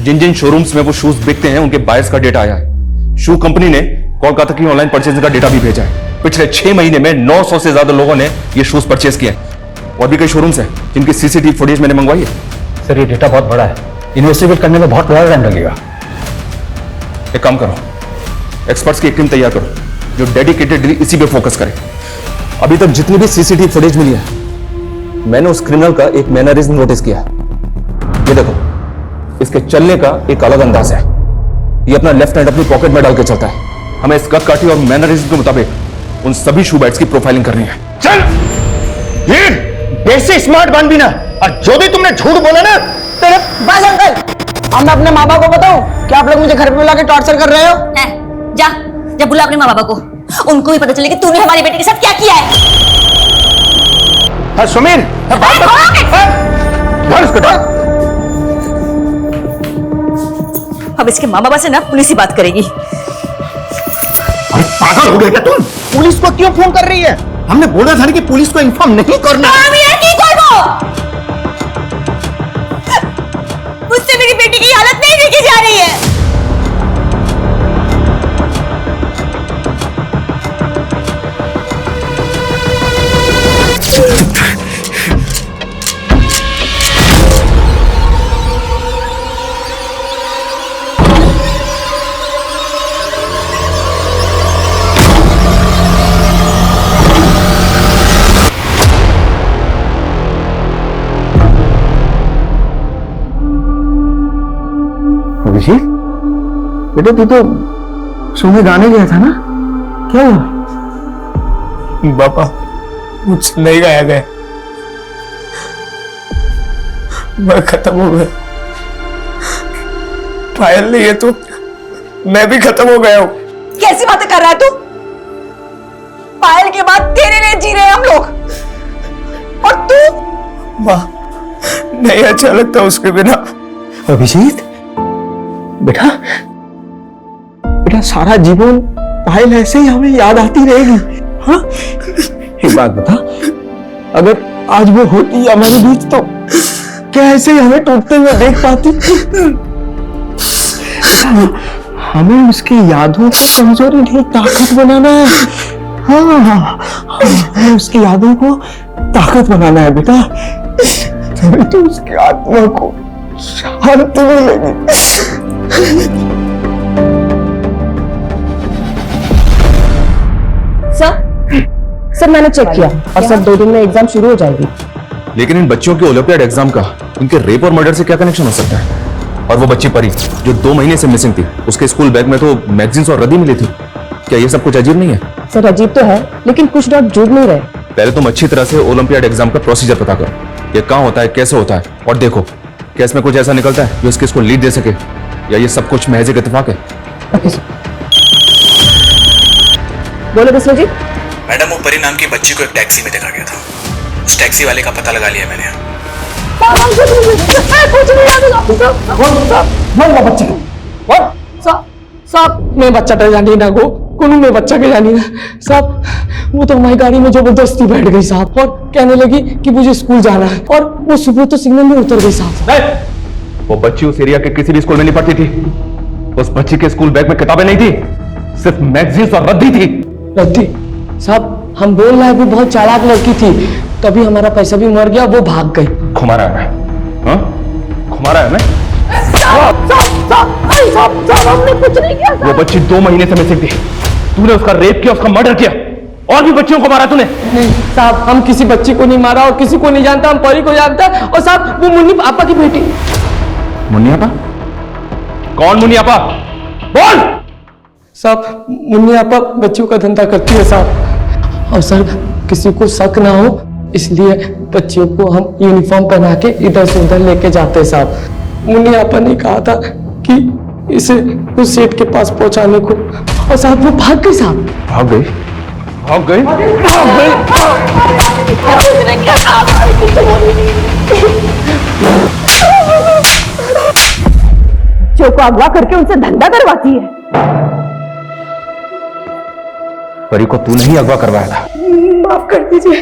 जिन जिन शोरूम्स में वो शूज बिकते हैं उनके बायर्स का डेटा आया है। शू कंपनी ने कोलकाता की ऑनलाइन परचेजिंग का डेटा भी भेजा है। पिछले 6 महीने में 900 से ज्यादा लोगों ने ये शूज परचेज किए हैं। और भी कई शोरूम्स हैं जिनकी सीसीटीवी फुटेज मैंने मंगवाई है। सर ये डेटा बहुत बड़ा है, इन्वेस्टिगेट करने में बहुत बड़ा टाइम लगेगा। एक काम करो, एक्सपर्ट्स की एक टीम तैयार करो जो डेडिकेटेडली इसी पे फोकस करे। अभी तक जितनी भी सीसीटीवी फुटेज मिली है, मैंने उस क्रिमिनल का एक मैनरिज्म नोटिस किया है। ये देखो, इसके चलने का एक अलग अंदाज है। ये अपना लेफ्ट हैंड अपनी पॉकेट में डाल के चलता है। हमें इस कद काठी और मैनरिज्म के मुताबिक उन सभी शू बाइट्स की प्रोफाइलिंग करनी है। चल ये बेसी स्मार्ट बन भी ना, और जो भी तुमने झूठ बोला ना तेरे। बस अंकल, अब मैं अपने माँ बाप को बताऊं कि आप लोग मुझे घर पे बुला के टॉर्चर कर रहे हो। जा जा बुला अपने माँ बाबा को, उनको भी पता चले कि तूने हमारी बेटी के साथ क्या किया है। हाँ सुमीर, अब इसके माँ बाबा से ना पुलिस ही बात करेगी। अरे पागल हो गए क्या तुम? पुलिस को क्यों फोन कर रही है? हमने बोला था ना कि पुलिस को इन्फॉर्म नहीं करना। मुझसे मेरी बेटी की हालत नहीं देखी जा रही है। अभिजीत बेटा, तू तो शो में गाने गया था ना, क्या हुआ? बाबा मुझसे नहीं गाया गया, मैं खत्म हो गया। पायल नहीं है तो मैं भी खत्म हो गया हूँ। कैसी बातें कर रहा है तू? पायल के बाद तेरे लिए जी रहे हैं हम लोग, और तू? माँ नहीं अच्छा लगता उसके बिना। अभिजीत बेटा, बेटा सारा जीवन पायल ऐसे ही हमें याद आती रहेगी। हाँ, एक बात बता, अगर आज वो होती हमारे बीच तो क्या ऐसे ही हमें टूटते हुए देख पाती? हमें उसकी यादों को कमजोरी नहीं, ताकत बनाना है। हाँ, हमें उसकी यादों को ताकत बनाना है बेटा, तभी तो उसकी आत्मा को शांति मिलेगी। सर मैंने चेक किया और सर 2 दिन में एग्जाम शुरू हो जाएगी। लेकिन इन बच्चियों के ओलंपियाड एग्जाम का इनके रेप और मर्डर से क्या कनेक्शन हो सकता है? और वो बच्ची परी जो 2 महीने से मिसिंग थी, उसके स्कूल बैग में तो मैगजीन्स और रद्दी मिली थी। क्या ये सब कुछ अजीब नहीं है? सर अजीब तो है, लेकिन कुछ डॉट जुड़ नहीं रहे। पहले तुम अच्छी तरह से ओलंपियाड एग्जाम का प्रोसीजर पता करो, ये कहाँ होता है, कैसे होता है, और देखो क्या इसमें कुछ ऐसा निकलता है जो इसके स्कूल लीड दे सके, या ये सब कुछ महज एक इत्तेफाक है। बोलो विष्णु जी। मैडम वो परी नाम की बच्ची को एक टैक्सी में देखा गया था। उस टैक्सी वाले का पता लगा लिया मैंने। बच्ची को साहब मैं बच्चा तो जानी ना को कोनू में बच्चा के जानी ना साहब। वो तो हमारी गाड़ी में जबरदस्ती बैठ गई साहब और कहने लगी कि मुझे स्कूल जाना है और वो सुबह तो सिग्नल में उतर गई साहब। वो बच्ची उस एरिया के किसी भी स्कूल में नहीं पढ़ती थी। उस बच्ची के स्कूल बैग में किताबें नहीं थी, सिर्फ मैगजीन्स और रद्दी थी। रद्दी साहब हम बोल रहे हैं वो बहुत चालाक लड़की थी, तभी हमारा पैसा भी मर गया, वो भाग गई। घुमा रहा है मैं, हाँ? घुमा रहा है मैं? हमने कुछ नहीं किया। वो बच्ची 2 महीने से मिसिंग थी। तूने उसका रेप किया, उसका मर्डर किया, और भी बच्चियों को मारा तूने। नहीं साहब हम किसी बच्ची को नहीं मारा और किसी को नहीं जानता, हम परी को जानता है। और साहब वो मुन्नी आपा की बेटी। मुन्नी आपा? कौन मुन्नी आपा? बोल। साहब मुन्नी आपा बच्चियों का धंधा करती है साहब। और सर किसी को शक ना हो इसलिए बच्चियों को हम यूनिफॉर्म पहना के इधर से उधर लेके जाते हैं साहब। मुन्नी आपा ने कहा था कि इसे उस सेठ के पास पहुंचाने को, और साहब वो भाग गई साहब। भाग गई? भाग गई? भाग गई? जो को अगवा करके उनसे धंधा करवाती है। परी को तू नहीं अगवा करवाया था? माफ कर दीजिए,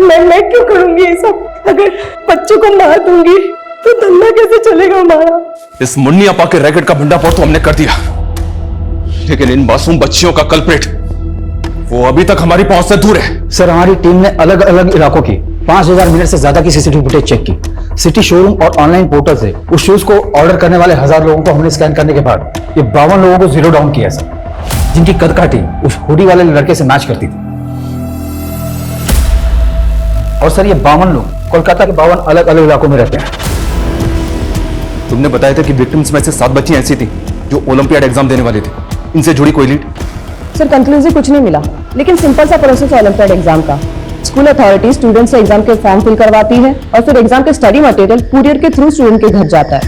मैं क्यों करूंगी ये सब? अगर बच्चों को मार दूंगी तो धंधा कैसे चलेगा हमारा? इस मुन्नी आपा के रैकेट का भंडाफोड़ तो हमने कर दिया, लेकिन इन मासूम बच्चियों का कल्प्रिट वो अभी तक हमारी पहुंच से दूर है। सर हमारी टीम ने अलग अलग इलाकों की 5000 मिनट से ज्यादा की सीसीटीवी फुटेज चेक की। सिटी शोरूम और ऑनलाइन पोर्टल से उस शूज को ऑर्डर करने वाले 1000 लोगों को हमने स्कैन करने के बाद ये 52 लोगों को जीरो डाउन किया सर, जिनकी कद काठी उस हुडी वाले लड़के से मैच करती थी। और सर ये 52 लोग कोलकाता के 52 अलग अलग इलाकों में रहते हैं। तुमने बताया था कि विक्टिम्स में से 7 बच्ची ऐसी थी जो ओलंपियाड एग्जाम देने वाली थी। इनसे जुड़ी कोई लीड? सर कंक्लूसिव कुछ नहीं मिला, लेकिन सिंपल सा प्रोसेस है ओलंपियाड एग्जाम का। स्कूल अथॉरिटी स्टूडेंट से एग्जाम के फॉर्म फिल करवाती है और फिर एग्जाम के स्टडी मटेरियल कुरियर के थ्रू स्टूडेंट के घर जाता है।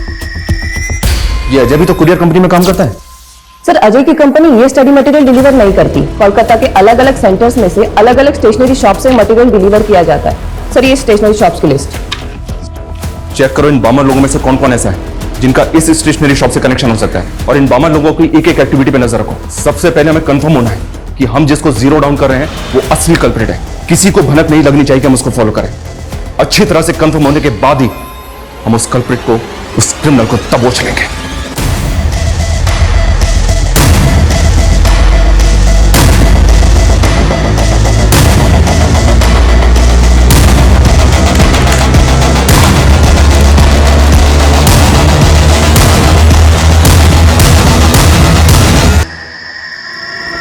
ये अजय भी तो कुरियर कंपनी में काम करता है। सर अजय की कंपनी ये स्टडी मटेरियल डिलीवर नहीं करती। कोलकाता के अलग अलग सेंटर्स में से अलग अलग स्टेशनरी शॉप से मटेरियल डिलीवर किया जाता है। सर ये स्टेशनरी शॉप्स की लिस्ट चेक करो, इन 52 लोगों में से कौन कौन ऐसा है जिनका इस स्टेशनरी शॉप से कनेक्शन हो सकता है, और इन 52 लोगों की एक एक एक्टिविटी पे नजर रखो। सबसे पहले हमें कंफर्म होना है कि हम जिसको जीरो डाउन कर रहे हैं वो असली कल्प्रिट है। किसी को भनक नहीं लगनी चाहिए कि हम उसको फॉलो करें। अच्छी तरह से कंफर्म होने के बाद ही हम उस कल्प्रिट को, उस क्रिमिनल को दबोच लेंगे।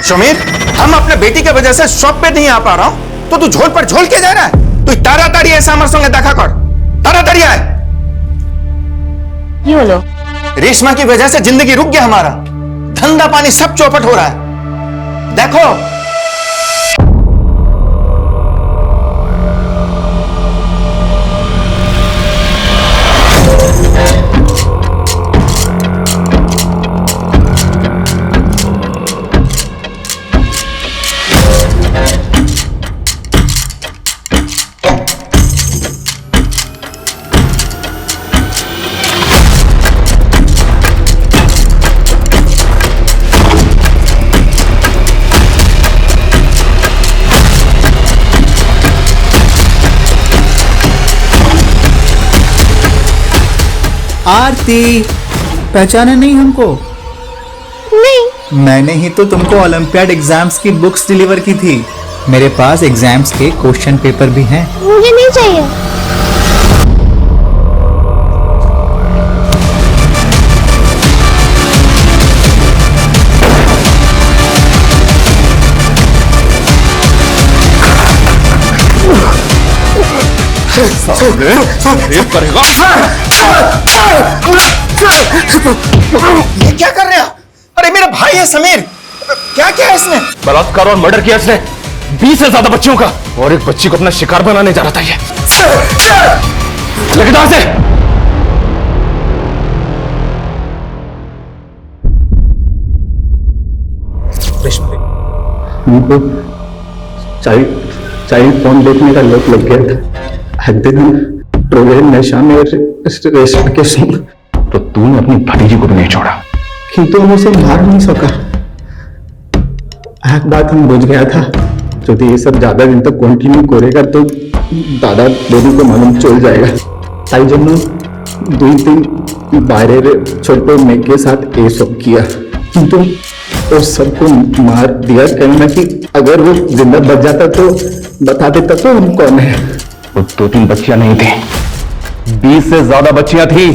समीर, हम अपने बेटी के वजह से शॉप पे नहीं आ पा रहा हूं तो तू झोल पर झोल के जा रहा है। तू ताड़ाताड़ी ऐसा हमारे संगे देखा कर, ताड़ाताड़ी आए। ये बोलो रेशमा की वजह से जिंदगी रुक गया हमारा, धंधा पानी सब चौपट हो रहा है। देखो आरती, पहचाने नहीं हमको? नहीं। मैंने ही तो तुमको ओलंपियाड एग्जाम्स की बुक्स डिलीवर की थी। मेरे पास एग्जाम्स के क्वेश्चन पेपर भी हैं। मुझे नहीं चाहिए। रेप करेगा? ये क्या कर रहे हो? अरे मेरा भाई है समीर, क्या क्या है इसने? बलात्कार और मर्डर किया इसने 20 से ज्यादा बच्चियों का, और एक बच्ची को अपना शिकार बनाने जा रहा था। ये लेकिन कहां से? उनको चाइल्ड फोन देखने का लत लग गया था। एक दिन हम प्रोग्राम नशा में रेशमा के संग। तो तूने अपनी भतीजी को भी नहीं छोड़ा? किंतु हम उसे मार नहीं सका। एक बात हम बुझ गया था, यदि ये सब ज्यादा दिन तक कंटिन्यू करेगा तो दादा दोनों को मालूम चल जाएगा। ताई जन्नो 2 दिन बाहर छोटे मेघ के साथ ये सब किया, किंतु उस सबको मार दिया। कहना कि अगर वो जिंदा बच जाता तो बता देता तो हम कौन है। वो 2-3 बच्चियां नहीं थी, 20 से ज्यादा बच्चियां थी।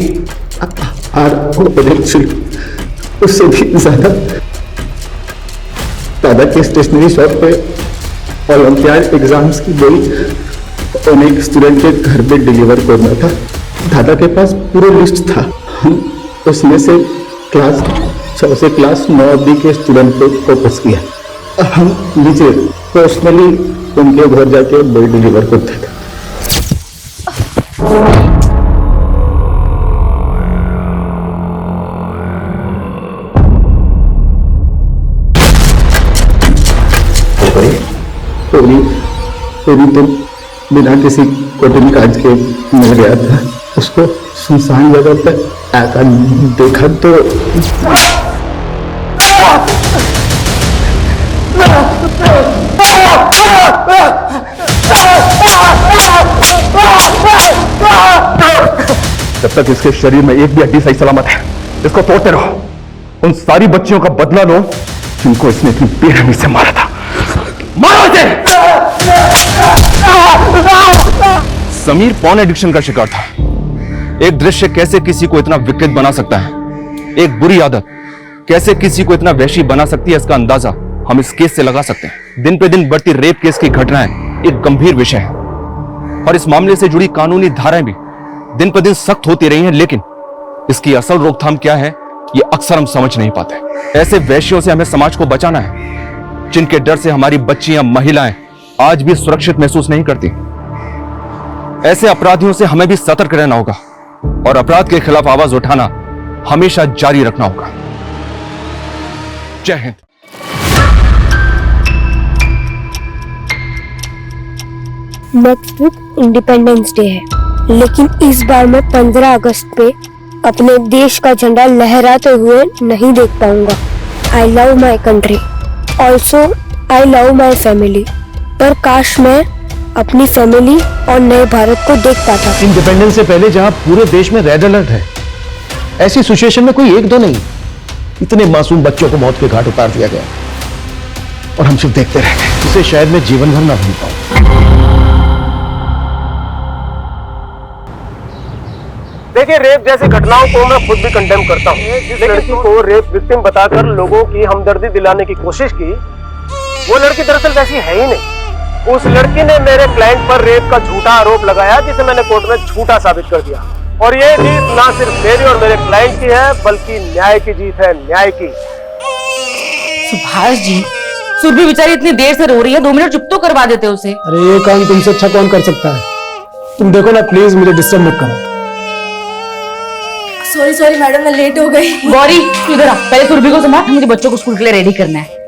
और उससे भी ज्यादा दादा के स्टेशनरी शॉप पे ओलंपियाड एग्जाम्स की बोई अनेक स्टूडेंट के घर पे डिलीवर करना था। दादा के पास पूरा लिस्ट था, उसमें से क्लास 6 से क्लास 9 अवधि के स्टूडेंट को फोकस किया। हम नीचे पर्सनली उनके घर जाके बोई डिलीवर करते थे। पूरी तो बिना किसी कोटिंग काज के मिल गया था। उसको सुनसान जगह पे आकर देखा तो जब तक इसके शरीर में एक भी हड्डी सही सलामत है, इसको तोड़ते रहो। उन सारी बच्चियों का बदला लो जिनको इसने इतनी बेरहमी से मारा था। मारो इसे! समीर पॉर्न एडिक्शन का शिकार था। एक दृश्य कैसे किसी को इतना विकृत बना सकता है, एक बुरी आदत कैसे किसी को इतना वहशी बना सकती है, इसका अंदाजा हम इस केस से लगा सकते हैं। दिन पे दिन बढ़ती रेप केस की घटनाएं एक गंभीर विषय है और इस मामले से जुड़ी कानूनी धाराएं भी दिन पर दिन सख्त होती रही हैं, लेकिन इसकी असल रोकथाम क्या है ये अक्सर हम समझ नहीं पाते। ऐसे वैश्यों से हमें समाज को बचाना है, जिनके डर से हमारी बच्चियां, महिलाएं आज भी सुरक्षित महसूस नहीं करती। ऐसे अपराधियों से हमें भी सतर्क रहना होगा और अपराध के खिलाफ आवाज उठाना हमेशा जारी रखना होगा। Jai Hind. Next week independence day है, लेकिन इस बार मैं 15 अगस्त पे अपने देश का झंडा लहराते हुए नहीं देख पाऊंगा। I love my country, also I love my family. पर काश मैं अपनी फैमिली और नए भारत को देख पाता। इंडिपेंडेंस से पहले जहां पूरे देश में रेड अलर्ट है, ऐसी सिचुएशन में कोई एक दो नहीं, इतने मासूम बच्चों को मौत के घाट उतार दिया गया और हम सिर्फ देखते रह गए। इसे शायद मैं जीवन भर ना भूल पाऊं। देखिए, रेप जैसी घटनाओं को मैं खुद भी कंडेम करता हूँ। जिस लड़की को रेप विक्टिम बताकर लोगों की हमदर्दी दिलाने की कोशिश की, वो लड़की दरअसल वैसी है ही नहीं। उस लड़की ने मेरे क्लाइंट पर रेप का झूठा आरोप लगाया, जिसे मैंने कोर्ट में झूठा साबित कर दिया। और ये जीत ना सिर्फ मेरी और मेरे क्लाइंट की है, बल्कि न्याय की जीत है, न्याय की। सुभाष जी, सुरभि बेचारी इतनी देर से रो रही है, 2 मिनट चुप तो करवा देते उसे। अरे ये काम तुमसे अच्छा कौन कर सकता है? तुम देखो ना, प्लीज मुझे डिस्टर्ब मत करो। सॉरी मैडम, मैं लेट हो गई। गौरी इधर आ, पहले सुरभि को संभाल, मुझे बच्चों को स्कूल के लिए रेडी करना है।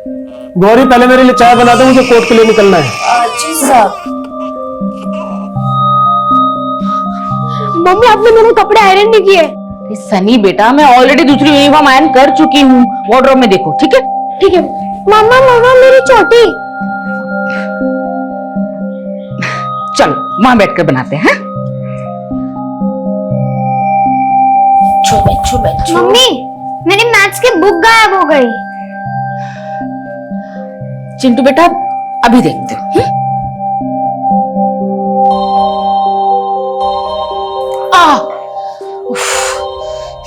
गौरी पहले मेरे लिए चाय बना दो, मुझे कोर्ट के लिए निकलना है। जी साहब। मम्मी, आपने मेरे कपड़े आयरन नहीं किए। सनी बेटा, मैं ऑलरेडी दूसरी यूनिफॉर्म आयरन कर चुकी हूँ, वार्डरोब में देखो। ठीक है ठीक है। मम्मा मम्मा, मेरी चोटी। चलो वहां बैठकर बनाते हैं। मम्मी, मेरी मैथ्स की बुक गायब हो गई। चिंटू बेटा, अभी देखते हो।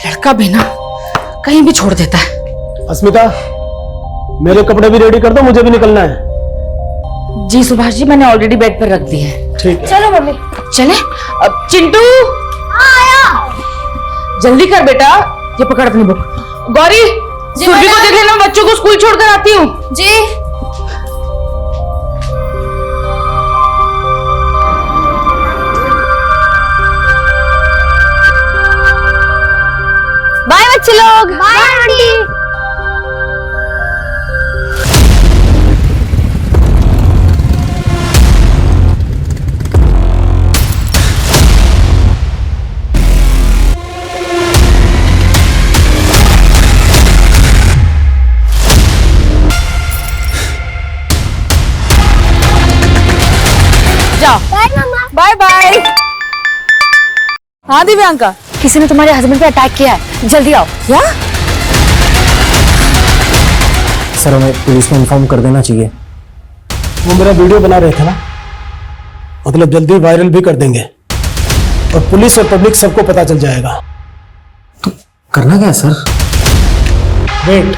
लड़का भी ना कहीं भी छोड़ देता है। अस्मिता, मेरे कपड़े भी रेडी कर दो, मुझे भी निकलना है। जी सुभाष जी, मैंने ऑलरेडी बेड पर रख दिए हैं। ठीक है। चलो मम्मी। चले अब। चिंटू आया। जल्दी कर बेटा, ये पकड़ अपनी बुक। गौरी, सुरभि को देख लेना, बच्चों को स्कूल छोड़कर आती हूँ। जी। बाय बच्चे लोग। Bye aunty. Riya. Bye mamma. Bye bye. हाँ दिव्यांका, किसी ने तुम्हारे हस्बैंड पे अटैक किया है, जल्दी आओ। क्या? सर हमें पुलिस में इन्फॉर्म कर देना चाहिए। वो मेरा वीडियो बना रहे थे ना, मतलब जल्दी वायरल भी कर देंगे और पुलिस और पब्लिक सबको पता चल जाएगा। तो करना क्या है सर? वेट,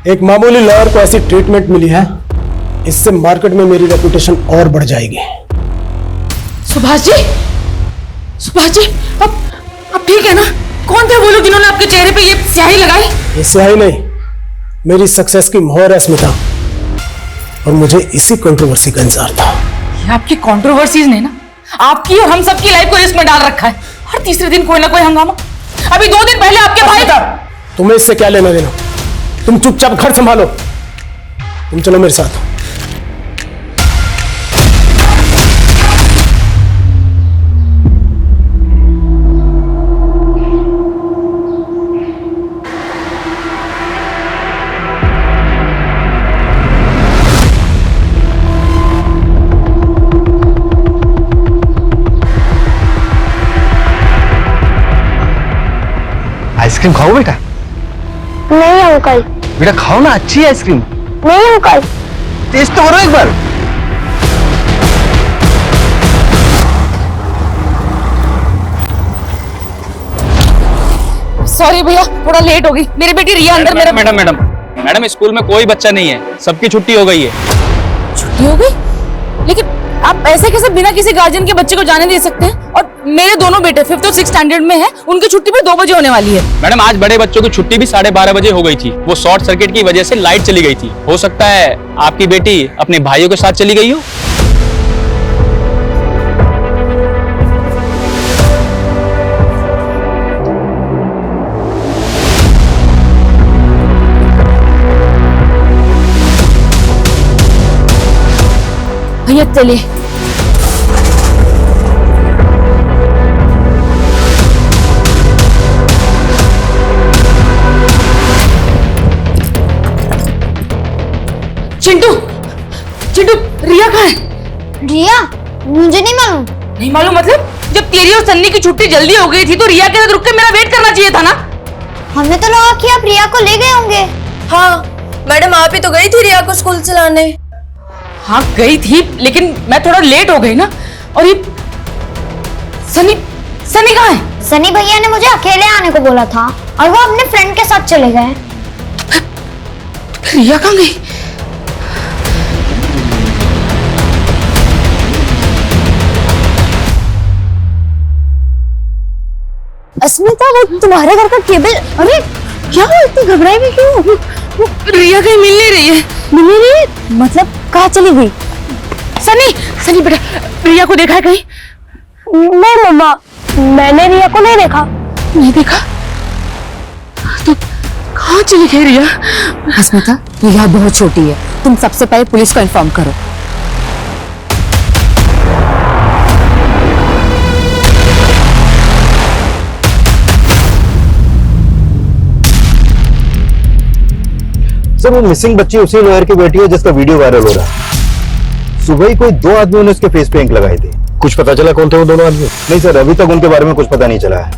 एक मामूली लॉयर को ऐसी ट्रीटमेंट मिली है, इससे मार्केट में मेरी रेपुटेशन और बढ़ जाएगी। सुभाष जी, सुभाष जी, अब ठीक है ना? कौन थे वो लोग जिन्होंने आपके चेहरे पे ये स्याही लगाई? ये स्याही नहीं, मेरी सक्सेस की मोहर है स्मिता, और मुझे इसी कंट्रोवर्सी का इंतजार था। ये आपकी कंट्रोवर्सीज ने ना आपकी और हम सबकी लाइफ को रिस्क में डाल रखा है। हर तीसरे दिन कोई ना कोई हंगामा। अभी 2 दिन पहले आपके भाई का। तुम्हें इससे क्या लेना देना? तुम चुपचाप घर संभालो। तुम चलो मेरे साथ। आइसक्रीम खाओ बेटा? नहीं अंकल। बेटा खाओ ना, अच्छी है आइसक्रीम। नहीं अंकल। टेस्ट तो करो एक बार। सॉरी भैया, थोड़ा लेट हो गई। मेरी बेटी रिया अंदर मेरा। मैडम स्कूल में कोई बच्चा नहीं है, सबकी छुट्टी हो गई है। छुट्टी हो गई? लेकिन आप ऐसे कैसे बिना किसी गार्जियन के बच्चे को जाने दे सकते हैं? और मेरे दोनों बेटे 5th और 6th स्टैंडर्ड में हैं, उनकी छुट्टी भी 2 बजे होने वाली है। मैडम आज बड़े बच्चों की छुट्टी भी 12:30 बजे हो गई थी। वो शॉर्ट सर्किट की वजह से लाइट चली गई थी। हो सकता है आपकी बेटी अपने भाइयों के साथ चली गई हो। भैया चलिए। चिंटू, चिंटू, रिया कहाँ है? रिया? मुझे नहीं मालूम। नहीं मालूम मतलब? जब तेरी और सन्नी की छुट्टी जल्दी हो गई थी तो रिया के साथ रुक के मेरा वेट करना चाहिए था ना? हमें तो लगा कि आप रिया को ले गए होंगे। हाँ मैडम, आप ही तो गई थी रिया को स्कूल से लाने। हाँ गई थी, लेकिन मैं थोड़ा लेट हो गई ना। और ये सनी, सनी कहाँ है? सनी भैया ने मुझे अकेले आने को बोला था और वो अपने फ्रेंड के साथ चले गए। रिया कहाँ गई? अस्मिता, वो तुम्हारे घर का केबल। अरे क्या हो, इतनी घबराई हुई क्यों? वो रिया कहीं मिल नहीं रही है। मिल नहीं रही? मतलब कहाँ चली गई? सनी, सनी बेटा, रिया को देखा है कहीं? नहीं मम्मा, मैंने रिया को नहीं देखा। नहीं देखा? तो कहाँ चली गई रिया? अस्मिता, रिया बहुत छोटी है, तुम सबसे पहले पुलिस को इन्फॉर्म करो। सर वो मिसिंग बच्ची उसी लॉयर की बेटी है जिसका वीडियो वायरल हो रहा है। सुबह ही कोई 2 आदमियों ने उसके फेस पे इंक लगाई थी। कुछ पता चला कौन थे वो दोनों आदमी? नहीं सर, अभी तक उनके बारे में कुछ पता नहीं चला है।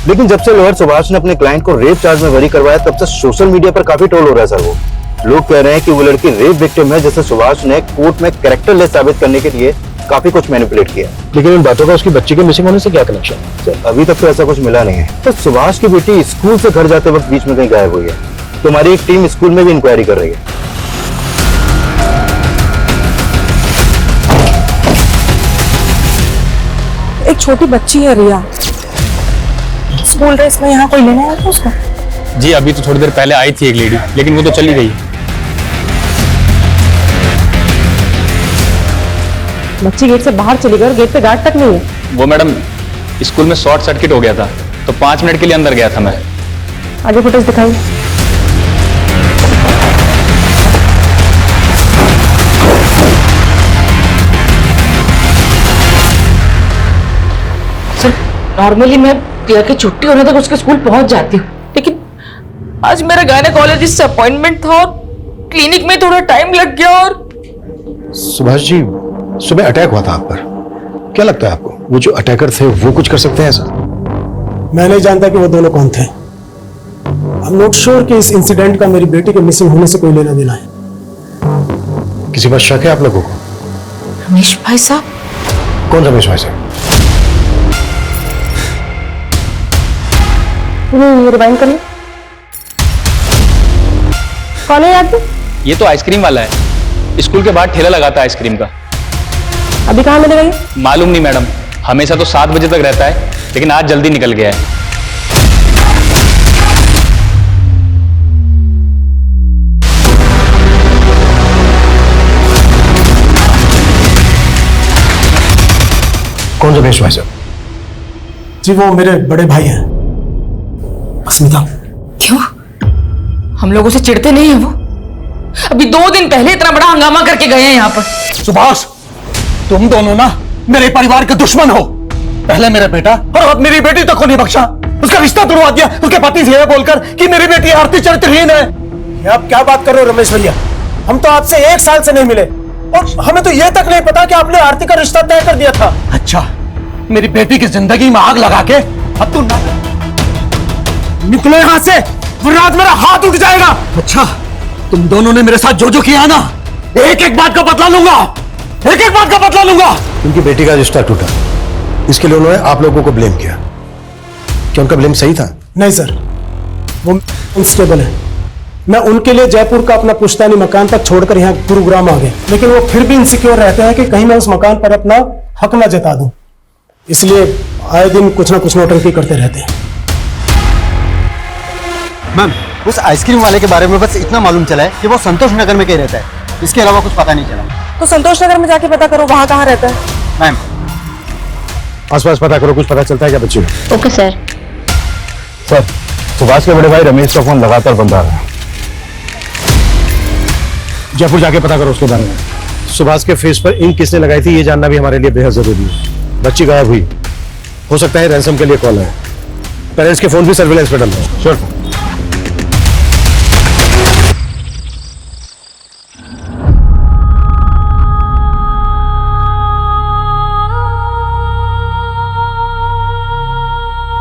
लेकिन जब से लॉयर सुभाष ने अपने क्लाइंट को रेप चार्ज में बरी करवाया तब से सोशल मीडिया पर काफी ट्रोल हो रहा है सर। वो लोग कह रहे हैं कि वो लड़की रेप विक्टिम है, जिसे सुभाष ने कोर्ट में कैरेक्टरलेस साबित करने के लिए काफी कुछ मैनिपुलेट किया। लेकिन इन बातों का उसकी बच्ची के मिसिंग होने से क्या कनेक्शन? सर अभी तक तो ऐसा कुछ मिला नहीं है। तो सुभाष की बेटी स्कूल से घर जाते वक्त बीच में कहीं गायब हुई है। तो हमारी एक टीम स्कूल में भी इंक्वायरी कर रही है। एक छोटी बच्ची है रिया, स्कूल ड्रेस में यहाँ कोई लेने आया था उसको? जी अभी तो थोड़ी देर पहले आई थी एक लेडी, लेकिन वो तो चली गई। बच्ची गेट से बाहर चली गई और गेट पे गार्ड तक नहीं है। वो मैडम स्कूल में शॉर्ट सर्किट हो गया था, तो 5 मिनट के लिए अंदर गया था मैं। आगे फुटेज दिखाइए। नॉर्मली मैं रिया की छुट्टी होने तक उसके स्कूल पहुंच जाती हूँ, लेकिन आज मेरा गायनेकोलॉजिस्ट से अपॉइंटमेंट था और क्लिनिक में थोड़ा टाइम लग गया। और सुभाष जी, सुबह अटैक हुआ था आप पर, क्या लगता है आपको वो जो अटैकर थे वो कुछ कर सकते हैं ऐसा? मैं नहीं जानता कि वो दोनों कौन थे। आई एम नॉट श्योर कि इस इंसिडेंट का मेरी बेटी के मिसिंग होने से कोई लेना देना है। किसी पर शक है आप लोगों को? रमेश भाई साहब? कौन रमेश भाई साहब? रिवाइंड कर लो। कौन है याद? ये तो आइसक्रीम वाला है, स्कूल के बाहर ठेला लगाता है आइसक्रीम का। अभी कहाँ मिलेगा ये? मालूम नहीं मैडम, हमेशा तो 7 बजे तक रहता है, लेकिन आज जल्दी निकल गया है। कौन रमेश भाई साहब? जी वो मेरे बड़े भाई हैं, अस्मिता। क्यों? हम लोगों से चिढ़ते नहीं है वो? अभी 2 दिन पहले इतना बड़ा हंगामा करके गए हैं यहाँ पर। सुभाष, तुम दोनों ना मेरे परिवार के दुश्मन हो। पहले मेरा बेटा और अब मेरी बेटी तक को नहीं बख्शा, उसका रिश्ता तोड़वा दिया उसके पति से ये बोलकर कि मेरी बेटी आरती चरित्रहीन है। ये आप क्या बात कर रहे हो रमेश भैया? हम तो आपसे 1 साल से नहीं मिले और हमें तो ये तक नहीं पता कि आपने आरती का रिश्ता तय कर दिया था। अच्छा, मेरी बेटी की जिंदगी में आग लगा के अब तू निकलो यहां से, वरना आज मेरा हाथ उठ जाएगा। अच्छा, तुम दोनों ने मेरे साथ जो जो किया ना, एक एक बात का बदला लूंगा, एक एक बात का बदला लूंगा। उनकी बेटी का रिश्ता टूटा, इसके लिए उन्होंने आप लोगों को ब्लेम किया। क्या उनका ब्लेम सही था? नहीं सर, वो अनस्टेबल है। मैं उनके लिए जयपुर का अपना पुश्तैनी मकान तक छोड़कर यहाँ गुरुग्राम आ गया, लेकिन वो फिर भी इनसिक्योर रहते हैं कि कहीं मैं उस मकान पर अपना हक ना जता दूं, इसलिए आए दिन कुछ ना कुछ नौटंकी करते रहते हैं। मैम, उस आइसक्रीम वाले के बारे में बस इतना मालूम चला है कि वो संतोष नगर में कहीं रहता है, इसके अलावा कुछ पता नहीं चला। तो संतोष नगर में जाके पता करो वहां कहाँ रहता है। मैम, आसपास पता करो, कुछ पता चलता है क्या बच्चे? Okay sir. सर, सुभाष के बड़े भाई रमेश का फोन लगातार बंद आ रहा है। जयपुर जाके पता करो उसके बारे में। सुभाष के फेस पर इंक किसने लगाई थी ये जानना भी हमारे लिए बेहद जरूरी है। बच्ची गायब हुई, हो सकता है रैंसम के लिए कॉल है। पेरेंट्स के फोन भी सर्विलेंस पे डाल रहे हैं। श्योर।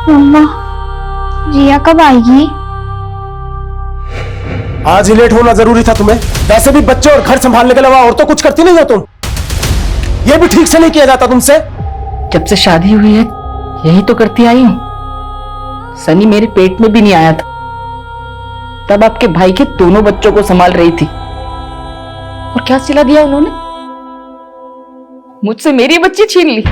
मम्मा, रिया कब आएगी? आज ही लेट होना जरूरी था तुम्हें? वैसे भी बच्चे और घर संभालने के अलावा और तो कुछ करती नहीं हो तुम। ये भी ठीक से नहीं किया जाता तुमसे। जब से शादी हुई है यही तो करती आई हूँ। सनी मेरे पेट में भी नहीं आया था, तब आपके भाई के दोनों बच्चों को संभाल रही थी। और क्या सिला दिया उन्होंने? मुझसे मेरी बच्ची छीन ली।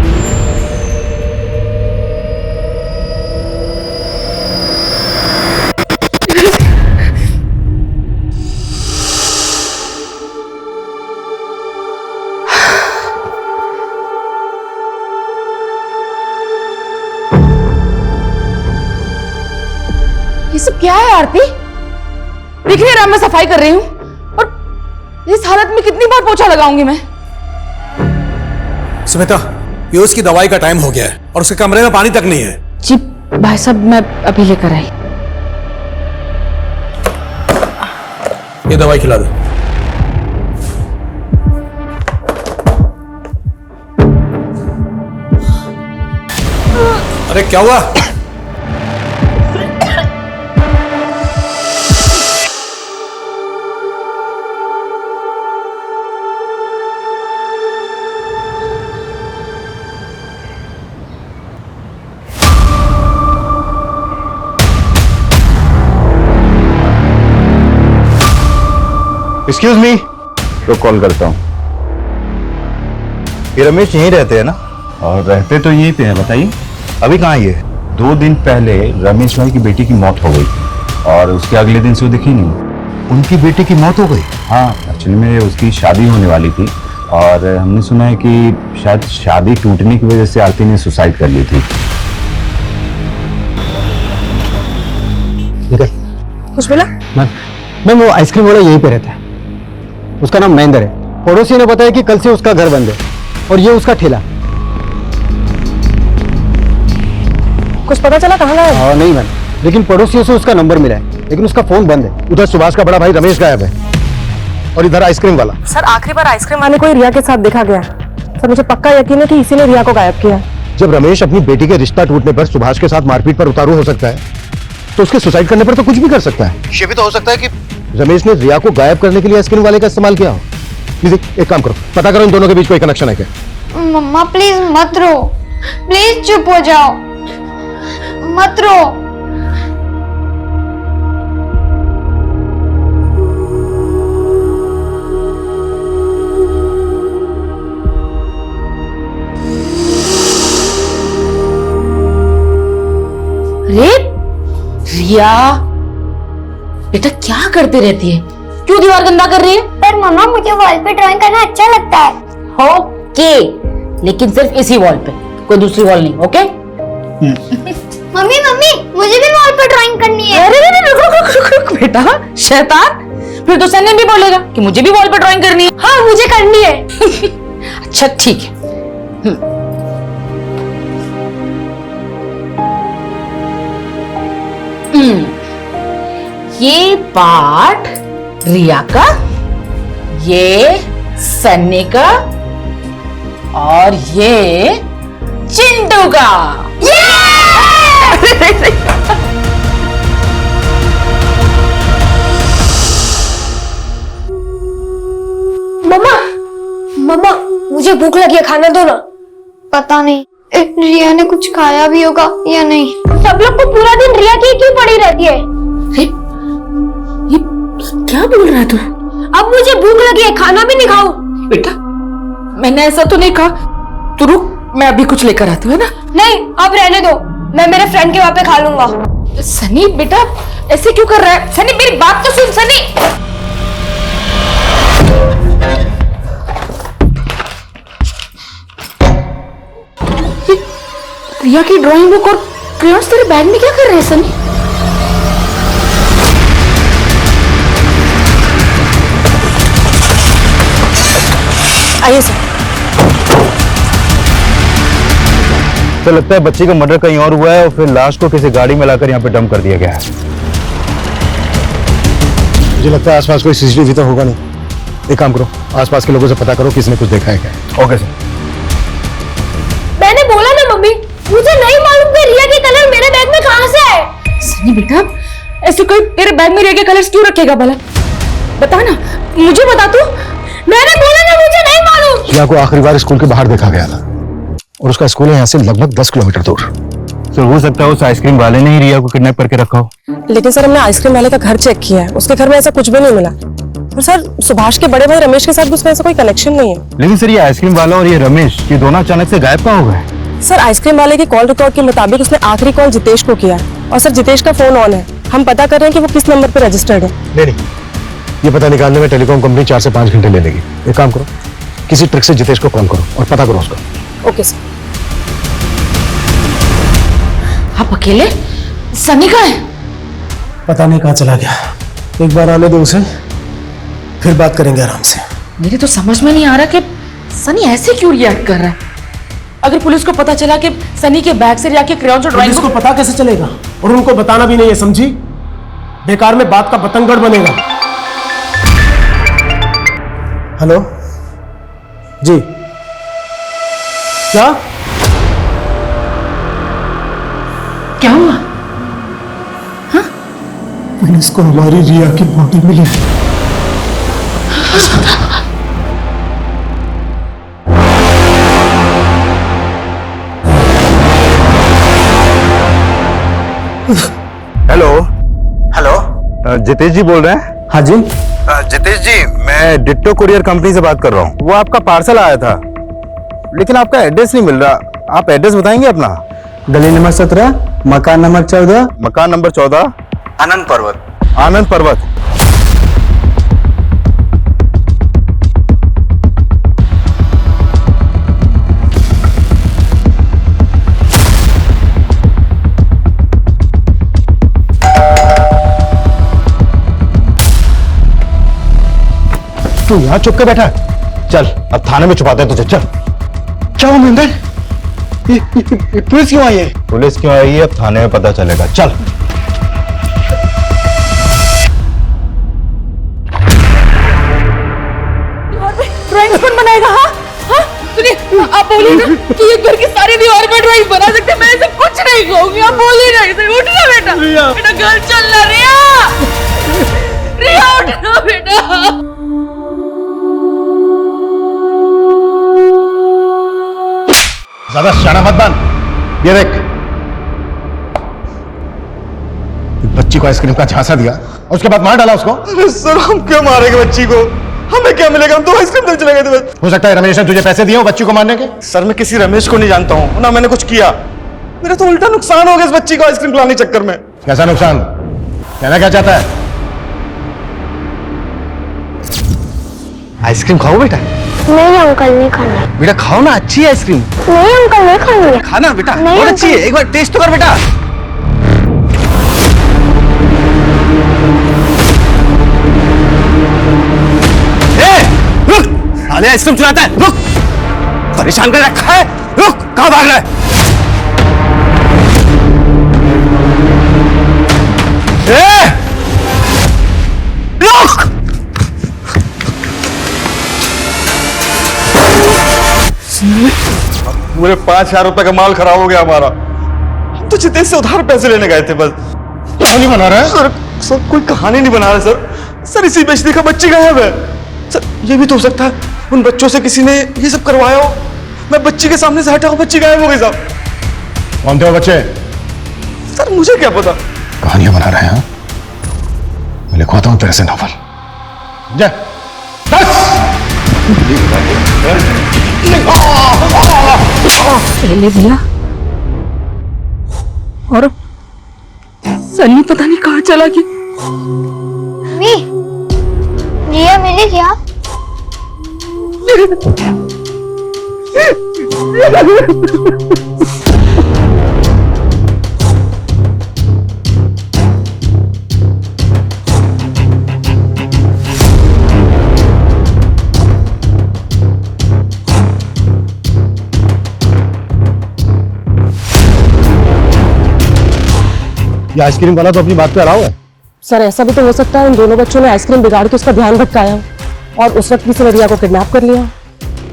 ये सब क्या है आरती? दिख नहीं रहा मैं सफाई कर रही हूँ, और इस हालत में कितनी बार पोछा लगाऊंगी मैं? स्मिता, ये उसकी दवाई का टाइम हो गया है और उसके कमरे में पानी तक नहीं है। जी भाई साहब, मैं अभी लेकर आई। ये दवाई खिला दो। अरे क्या हुआ? एक्सक्यूज मी, तो कॉल करता हूँ। ये रमेश यहीं रहते हैं ना? और रहते तो यहीं पे हैं, बताइए। अभी कहाँ ये? 2 दिन पहले रमेश भाई की बेटी की मौत हो गई और उसके अगले दिन से वो दिखी नहीं। उनकी बेटी की मौत हो गई? हाँ, एक्चुअली में उसकी शादी होने वाली थी और हमने सुना है कि शायद शादी टूटने की वजह से आरती ने सुसाइड कर ली थी। कुछ बोला? मैम, वो आइसक्रीम वाला यहीं पे रहता है, उसका नाम महेंद्र है। पड़ोसी ने बताया कि कल से उसका घर बंद है और ये उसका ठेला। कुछ पता चला कहाँ गया? हाँ नहीं मैम, लेकिन पड़ोसियों से उसका नंबर मिला है, लेकिन उसका फोन बंद है। उधर सुभाष का बड़ा भाई रमेश गायब है और इधर आइसक्रीम वाला। सर, आखिरी बार आइसक्रीम वाले को ही रिया के साथ देखा गया। सर मुझे पक्का यकीन है कि इसी ने रिया को गायब किया है। जब रमेश अपनी बेटी के रिश्ता टूटने पर सुभाष के साथ मारपीट पर उतारू हो सकता है, तो उसके सुसाइड करने पर तो कुछ भी कर सकता है। ये भी तो हो सकता है कि रमेश ने रिया को गायब करने के लिए आइसक्रीम वाले का इस्तेमाल किया हो। प्लीज एक काम करो, पता करो इन दोनों के बीच कोई कनेक्शन है क्या। मम्मा प्लीज मत रो, प्लीज चुप हो जाओ, मत रो। रिया बेटा क्या करती रहती है, क्यों दीवार गंदा कर रही है? पर मम्मा मुझे वॉल पे ड्राइंग करना अच्छा लगता है। ओके, लेकिन सिर्फ इसी वॉल पे, कोई दूसरी वॉल नहीं। ओके मम्मी मम्मी मुझे भी वॉल पे ड्राइंग करनी है। अरे रुक बेटा शैतान, फिर तो सन्नी भी बोलेगा कि मुझे भी वॉल पे ड्राइंग करनी है। हाँ मुझे करनी है। अच्छा ठीक है। ये पार्ट रिया का, ये सन्नी का और ये चिंटू का। मम्मा मम्मा मुझे भूख लगी है, खाना दो ना। पता नहीं रिया ने कुछ खाया भी होगा या नहीं। सब लोग को पूरा दिन रिया की क्यों पड़ी रहती है? ये क्या बोल रहा है तू? अब मुझे भूख लगी है, खाना भी नहीं खाऊं। बेटा मैंने ऐसा तो नहीं कहा, तू रुक मैं अभी कुछ लेकर आती हूँ ना। नहीं अब रहने दो, मैं मेरे फ्रेंड के वहां पे खा लूंगा। सनी बेटा ऐसे क्यों कर रहा है? सनी मेरी बात तो सुन। सनी रिया की ड्राइंग बुक और क्रेयॉन्स तेरे बैग में क्या कर रहे हैं सनी? आइए सर। तो लगता है बच्ची का मर्डर कहीं और हुआ है और फिर लाश को किसी गाड़ी में लाकर यहाँ पे डंप कर दिया गया है। मुझे लगता है आसपास कोई सीसीटीवी तो होगा नहीं। एक काम करो, आसपास के लोगों से पता करो किसने कुछ देखा है क्या। Okay sir. मैंने बोला ना मम्मी, मुझे नहीं मालूम कि रिया के कलर मेरे बैग में कहां से आए। सनी बेटा ऐसे कोई तेरे बैग में रिया के कलर्स क्यों रखेगा भला? बता ना, मुझे बता तू। मैंने बोला ना मुझे नहीं मालूम। रिया को आखिरी बार स्कूल के बाहर देखा गया था और उसका स्कूल है यहाँ से लगभग 10 किलोमीटर दूर। तो हो सकता है उस आइसक्रीम वाले ने ही रिया को किडनैप करके रखा हो। लेकिन सर हमने आइसक्रीम वाले का घर चेक किया है, उसके घर में ऐसा कुछ भी नहीं मिला। और सर सुभाष के बड़े भाई रमेश के साथ भी उसका ऐसा कोई कनेक्शन नहीं है। लेकिन सर ये आइसक्रीम वाला और ये रमेश, ये दोनों अचानक से गायब कहाँ हो गए? सर आइसक्रीम वाले की कॉल रिकॉर्ड के मुताबिक उसने आखिरी कॉल जितेश को किया और सर जितेश का फोन ऑन है। हम पता कर रहे हैं कि वो किस नंबर पर रजिस्टर्ड है। नहीं, ये पता निकालने में टेलीकॉम कंपनी 4 से 5 घंटे ले लेगी। एक काम करो, किसी ट्रिक से जितेश को कॉल करो और पता करो उसका। Okay sir. आप अकेले? सनी कहाँ है? पता नहीं कहाँ चला गया। एक बार आने दो उसे, फिर बात करेंगे आराम से। मेरे तो समझ में नहीं आ रहा कि सनी ऐसे क्यों रिएक्ट कर रहा है। अगर पुलिस को पता चला कि सनी के बैग से रिया के क्रेयॉन्स और ड्राइंग पुलिस को पता कैसे चलेगा? और उनको बताना भी नहीं है, समझी? बेकार में बात का बतंगड़ बनेगा। हेलो जी, क्या क्या हुआ? पुलिस को हमारी रिया की बॉडी मिली। हेलो हेलो जितेश जी बोल रहे हैं? हाँ जी। जितेश जी, मैं डिट्टो कुरियर कंपनी से बात कर रहा हूँ। वो आपका पार्सल आया था, लेकिन आपका एड्रेस नहीं मिल रहा। आप एड्रेस बताएंगे अपना? गली नंबर 17, मकान नंबर 14। मकान नंबर 14, आनंद पर्वत। आनंद पर्वत। तू यहाँ चुप के बैठा है? चल अब थाने में छुपाते हैं तुझे। चल। क्या हुआ महेंद्र? पुलिस क्यों आई है? पुलिस क्यों आई है अब थाने में पता चलेगा। चल। ड्राइंग कौन बनाएगा? हाँ? सुनिए, आप बोलिए ना कि ये घर की सारी दीवार पर ड्राइंग बना सकते, मैं ऐसे कुछ नहीं कहूंगी। आप बोलिए ना इसे। उठना बेटा, बेटा घर चलना। रिया, रिया उठना बेटा। ज्यादा शाना मत बन। ये देख, बच्ची को आइसक्रीम का झांसा दिया और उसके बाद मार डाला उसको। अरे सर, हम क्यों मारेंगे बच्ची को? हमें क्या मिलेगा? हम तो आइसक्रीम तक चले गए थे बस। हो सकता है रमेश ने तुझे पैसे दिए हो बच्ची को मारने के। सर, मैं किसी रमेश को नहीं जानता हूँ, ना मैंने कुछ किया। मेरा तो उल्टा नुकसान हो गया इस बच्ची को आइसक्रीम पिलाने के चक्कर में। कैसा नुकसान? कहना क्या चाहता है? आइसक्रीम खाओ बेटा। नहीं अंकल, नहीं खाना। बेटा खाओ ना, अच्छी है आइसक्रीम। नहीं अंकल, नहीं खानी। खाना बेटा, नहीं बहुत अच्छी है, एक बार टेस्ट तो कर बेटा। रुक, साले आइसक्रीम चुराता है। रुक, परेशान कर रखा है। रुक, कहाँ भाग रहा है? रुक! पूरे 5,000 रुपए का माल खराब हो गया हमारा। हम तो जितेश से उधार पैसे लेने गए थे बस। कहानी बना रहा है? सर कोई कहानी नहीं बना रहा सर इसी बेचने का बच्ची गायब है। सर ये भी तो हो सकता है उन बच्चों से किसी ने ये सब करवाया हो। मैं बच्ची के सामने से हटा हूं, बच्ची गायब हो गई साहब। कौन थे वो बच्चे? सर मुझे क्या पता। कहानियां बना रहे हैं। मैं लिखवाता हूं तेरे से नॉवल। जा पहले दिया और सन्नी पता नहीं कहाँ चला गया। रिया मिली क्या? ये आइसक्रीम वाला तो अपनी बात पे अड़ा हुआ है। सर ऐसा भी तो हो सकता है इन दोनों बच्चों ने आइसक्रीम बिगाड़ के उसका ध्यान भटकाया हो और उस वक्त किसी ने रिया को किडनैप कर लिया।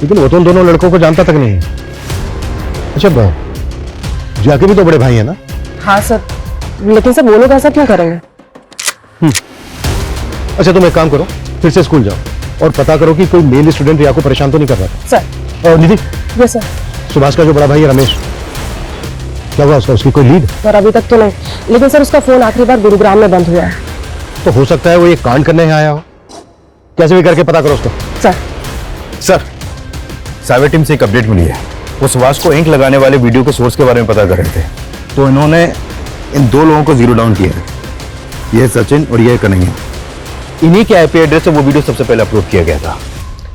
लेकिन वो तो उन दोनों लड़कों को जानता तक नहीं है। अच्छा जिया के भी तो बड़े भाई है ना? हाँ सर, लेकिन सर वो लोग ऐसा क्यों करेंगे? अच्छा तुम एक काम करो, फिर से स्कूल जाओ और पता करो कि कोई मेल स्टूडेंट रिया को परेशान तो नहीं कर रहा था। सर। और निधि? Yes sir. सुभाष का जो बड़ा भाई है रमेश, क्या हुआ उसका? उसकी कोई लीड? सर अभी तक तो नहीं, लेकिन सर उसका फोन आखिरी बार गुरुग्राम में बंद हुआ है। तो हो सकता है वो ये कांड करने यहाँ आया हो। कैसे भी करके पता करो उसको। सर साइबर टीम से एक अपडेट मिली है। वो सुभाष को इंक लगाने वाले वीडियो के सोर्स के बारे में पता कर रहे थे, तो इन्होंने इन दो लोगों को जीरो डाउन किया है। यह सचिन और यह कन्हैया। इन्हीं के आईपी एड्रेस से वो वीडियो सबसे पहले अपलोड किया गया था।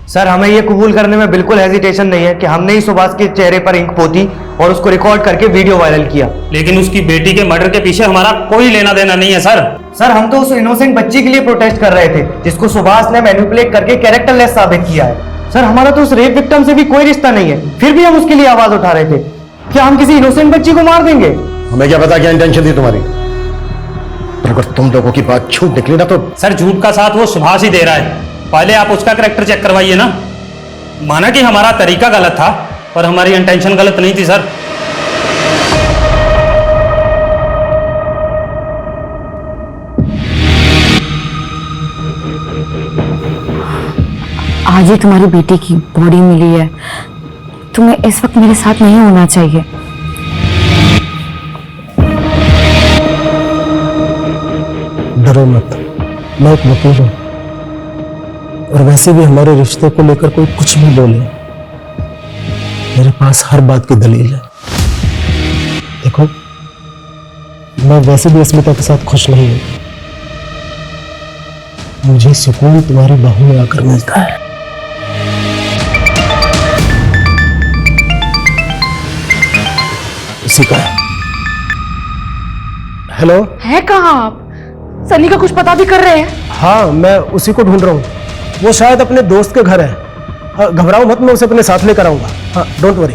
सर हमें ये कबूल करने में बिल्कुल हेजिटेशन नहीं है कि हमने ही सुभाष के चेहरे पर इंक पोती और उसको रिकॉर्ड करके वीडियो वायरल किया। लेकिन उसकी बेटी के मर्डर के पीछे हमारा कोई लेना देना नहीं है सर। सर हम तो उस इनोसेंट बच्ची के लिए प्रोटेस्ट कर रहे थे जिसको सुभाष ने मैनिपुलेट करके कैरेक्टरलेस साबित किया है। सर हमारा तो उस रेप विक्टिम से भी कोई रिश्ता नहीं है, फिर भी हम उसके लिए आवाज उठा रहे थे। क्या हम किसी इनोसेंट बच्ची को मार देंगे? हमें क्या पता क्या इंटेंशन थी तुम्हारी, पर अगर तुम लोगों की बात झूठ निकली ना तो। सर झूठ का साथ वो सुभाष ही दे रहा है। पहले आप उसका कैरेक्टर चेक करवाइए ना। माना कि हमारा तरीका गलत था, पर हमारी इंटेंशन गलत नहीं थी सर। आज ही तुम्हारी बेटी की बॉडी मिली है, तुम्हें इस वक्त मेरे साथ नहीं होना चाहिए। डरो मत, मैं एक वकील हूं और वैसे भी हमारे रिश्ते को लेकर कोई कुछ भी बोले, मेरे पास हर बात की दलील है। देखो मैं वैसे भी अस्मिता के साथ खुश नहीं हूं, मुझे सुकून तुम्हारी बाहों में आकर मिलता है। इसी का। हेलो, है कहाँ आप? सनी का कुछ पता भी कर रहे हैं? हाँ मैं उसी को ढूंढ रहा हूँ, वो शायद अपने दोस्त के घर है। हाँ, घबराओ मत, मैं उसे अपने साथ लेकर आऊंगा। हाँ डोंट वरी।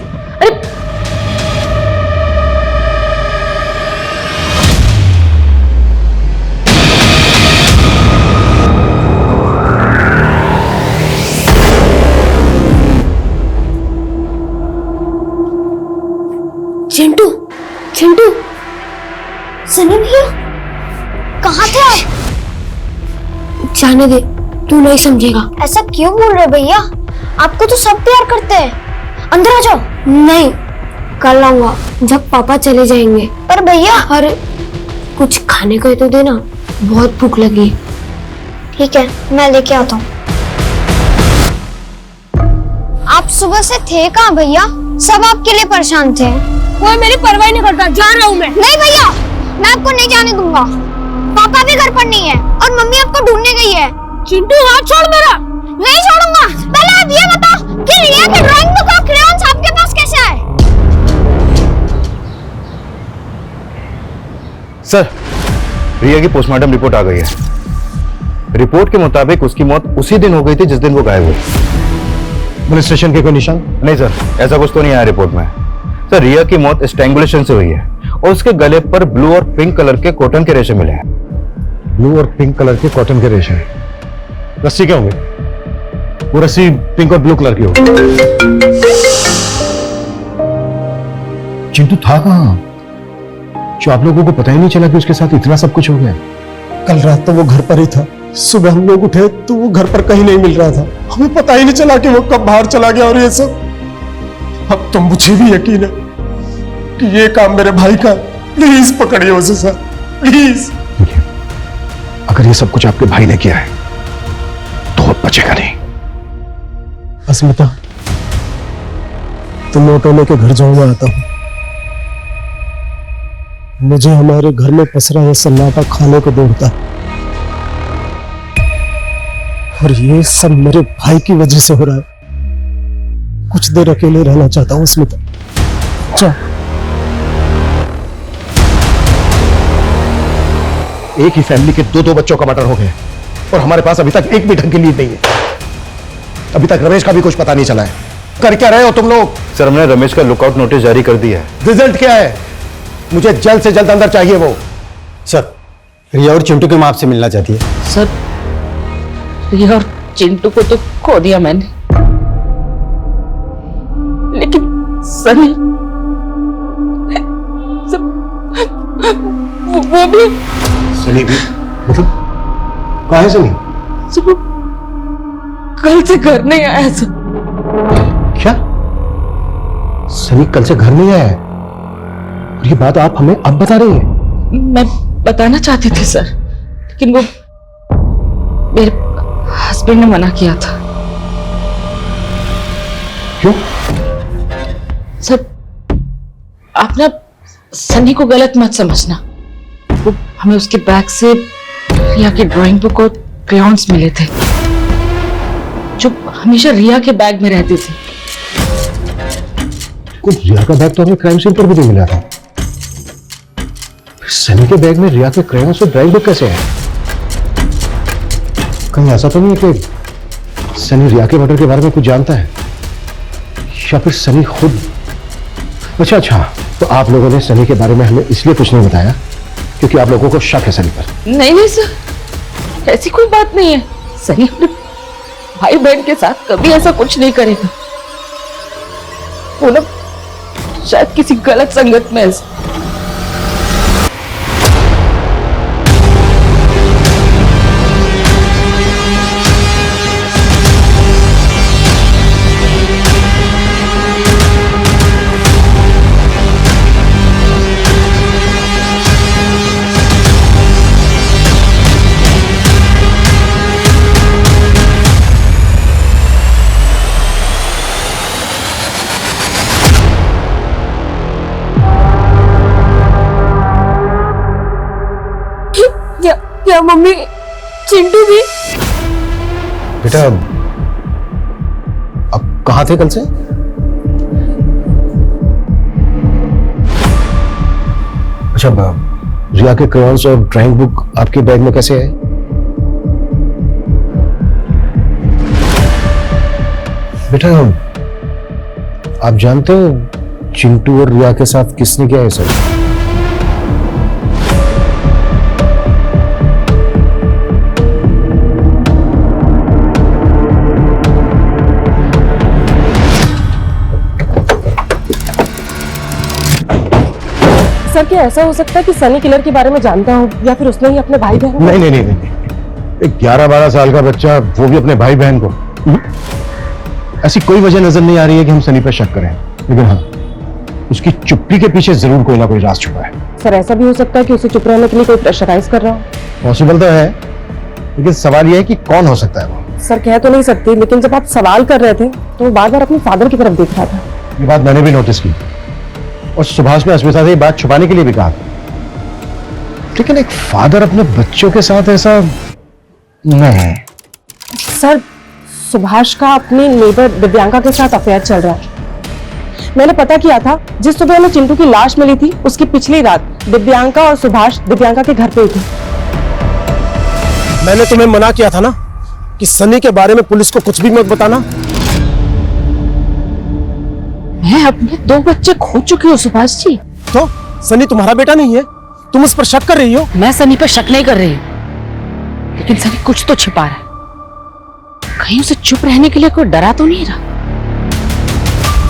चिंटू, चिंटू, सनी भैया कहाँ थे आप? जाने दे, तू नहीं समझेगा। ऐसा क्यों बोल रहे भैया? आपको तो सब प्यार करते हैं। अंदर आ जाओ। नहीं, कल आऊंगा जब पापा चले जाएंगे। पर भैया, अरे कुछ खाने को तो देना, बहुत भूख लगी। ठीक है, मैं लेके आता हूँ। आप सुबह से थे कहाँ भैया? सब आपके लिए परेशान थे। कोई मेरी परवाह नहीं करता, जा रहा हूँ मैं। नहीं भैया, मैं आपको नहीं जाने दूंगा। पापा भी घर पर नहीं है और मम्मी आपको ढूंढने गई है। चिंटू, हाथ छोड़ मेरा। नहीं छोड़ूंगा। पहले आप ये बताओ कि रिया की ड्राइंग बुक और क्रेयॉन्स आपके पास कैसे आए? सर, रिया की पोस्टमार्टम रिपोर्ट आ गई है। रिपोर्ट के मुताबिक उसकी मौत उसी दिन हो गई थी जिस दिन वो गायब हुई। पुलिस स्टेशन के कोई निशान? नहीं सर, ऐसा कुछ तो नहीं आया रिपोर्ट में। सर, रिया की मौत स्ट्रैंगुलेशन से हुई है और उसके गले पर ब्लू और पिंक कलर के कॉटन के रेशे मिले हैं। ब्लू और पिंक कलर के कॉटन के रेशे? रस्सी क्या होंगे? वो रस्सी पिंक और ब्लू कलर की होगी। चिंटू था कहां जो आप लोगों को पता ही नहीं चला कि उसके साथ इतना सब कुछ हो गया? कल रात तो वो घर पर ही था। सुबह हम लोग उठे तो वो घर पर कहीं नहीं मिल रहा था। हमें पता ही नहीं चला कि वो कब बाहर चला गया। और ये सब अब तो मुझे भी यकीन है कि ये काम मेरे भाई का। प्लीज पकड़िए उसे सर, प्लीज। अगर ये सब कुछ आपके भाई ने किया है तो वो बचेगा नहीं। अस्मिता, तुम ऑटो लेके घर जाओ, मैं आता हूं। मुझे हमारे घर में पसरा यह सन्नाटा खाने को दौड़ता है और ये सब मेरे भाई की वजह से हो रहा है। कुछ देर अकेले रहना चाहता हूं स्मिता। चल। एक ही फैमिली के दो बच्चों का मर्डर हो गया और हमारे पास अभी तक एक भी ढंग की लीड नहीं है। अभी तक रमेश का भी कुछ पता नहीं चला है। कर क्या रहे हो तुम लोग? सर, हमने रमेश का लुकआउट नोटिस जारी कर दिया है। रिजल्ट क्या है? मुझे जल्द से जल्द अंदर चाहिए वो। सर, रिया और चिंटू की मां आपसे मिलना चाहती है। सर, रिया और चिंटू को तो खो दिया मैंने, लेकिन सनी वो भी। सनी भी? मतलब कहाँ है सनी? वो कल से घर नहीं आया सर। क्या? सनी कल से घर नहीं आया है? और ये बात आप हमें अब बता रही हैं? मैं बताना चाहती थी सर, लेकिन वो मेरे हस्बैंड ने मना किया था। क्यों? सर, आप ना सनी को गलत मत समझना। वो हमें उसके बैग से रिया की ड्राइंग बुक और क्रेयॉन्स मिले थे जो हमेशा रिया के बैग में रहती थी। कुछ रिया का बैग तो हमें क्राइम सीन पर भी नहीं मिला था। सनी के बैग में रिया के क्रेयॉन्स और ड्राइंग बुक कैसे है? कहीं ऐसा तो नहीं है कि सनी रिया के मर्डर के बारे में कुछ जानता है या फिर सनी खुद? अच्छा, तो आप लोगों ने सनी के बारे में हमें इसलिए कुछ नहीं बताया क्योंकि आप लोगों को शक है सनी पर? नहीं सर, ऐसी कोई बात नहीं है। सनी अपने भाई बहन के साथ कभी ऐसा कुछ नहीं करेगा। वो ना शायद किसी गलत संगत में है। क्या मम्मी, चिंटू भी? बेटा, अब कहाँ थे कल से? अच्छा, रिया के क्रेयॉन्स और ड्राइंग बुक आपके बैग में कैसे है? बेटा, आप जानते हो चिंटू और रिया के साथ किसने किया है सर? सर क्या ऐसा हो सकता है कि सनी किलर के बारे में जानता हो या फिर उसने ही अपने भाई बहन नहीं नहीं नहीं नहीं, एक 11-12 साल का बच्चा, वो भी अपने भाई बहन को। ऐसी कोई वजह नजर नहीं आ रही है कि हम सनी पर शक करें, लेकिन हाँ, उसकी चुप्पी के पीछे जरूर कोई ना कोई राज छुपा है। सर ऐसा भी हो सकता है कि उसे चुप रहने के लिए कोई प्रेशराइज कर रहा हो। पॉसिबल तो है, लेकिन सवाल यह है कि कौन हो सकता है वो। सर कह तो नहीं सकती, लेकिन जब आप सवाल कर रहे थे तो वो बार बार अपने फादर की तरफ देख रहा था। ये बात मैंने भी नोटिस की और सुभाष ने अस्मिता से ये बात छुपाने के लिए भी कहा, लेकिन एक फादर अपने बच्चों के साथ ऐसा नहीं। सर सुभाष का अपनी नेबर दिव्यांका के साथ अफेयर चल रहा है। मैंने पता किया था, जिस सुबह हमें चिंटू की लाश मिली थी उसकी पिछली रात दिव्यांका और सुभाष दिव्यांका के घर पे ही थे। मैंने तुम्हें मना किया था ना कि सनी के बारे में पुलिस को कुछ भी मत बताना। मैं अपने 2 बच्चे खो चुकी हूँ सुभाष जी। तो सनी तुम्हारा बेटा नहीं है? तुम उस पर शक कर रही हो? मैं सनी पर शक नहीं कर रही, लेकिन सनी कुछ तो छिपा रहा है। कहीं उसे चुप रहने के लिए कोई डरा तो नहीं रहा?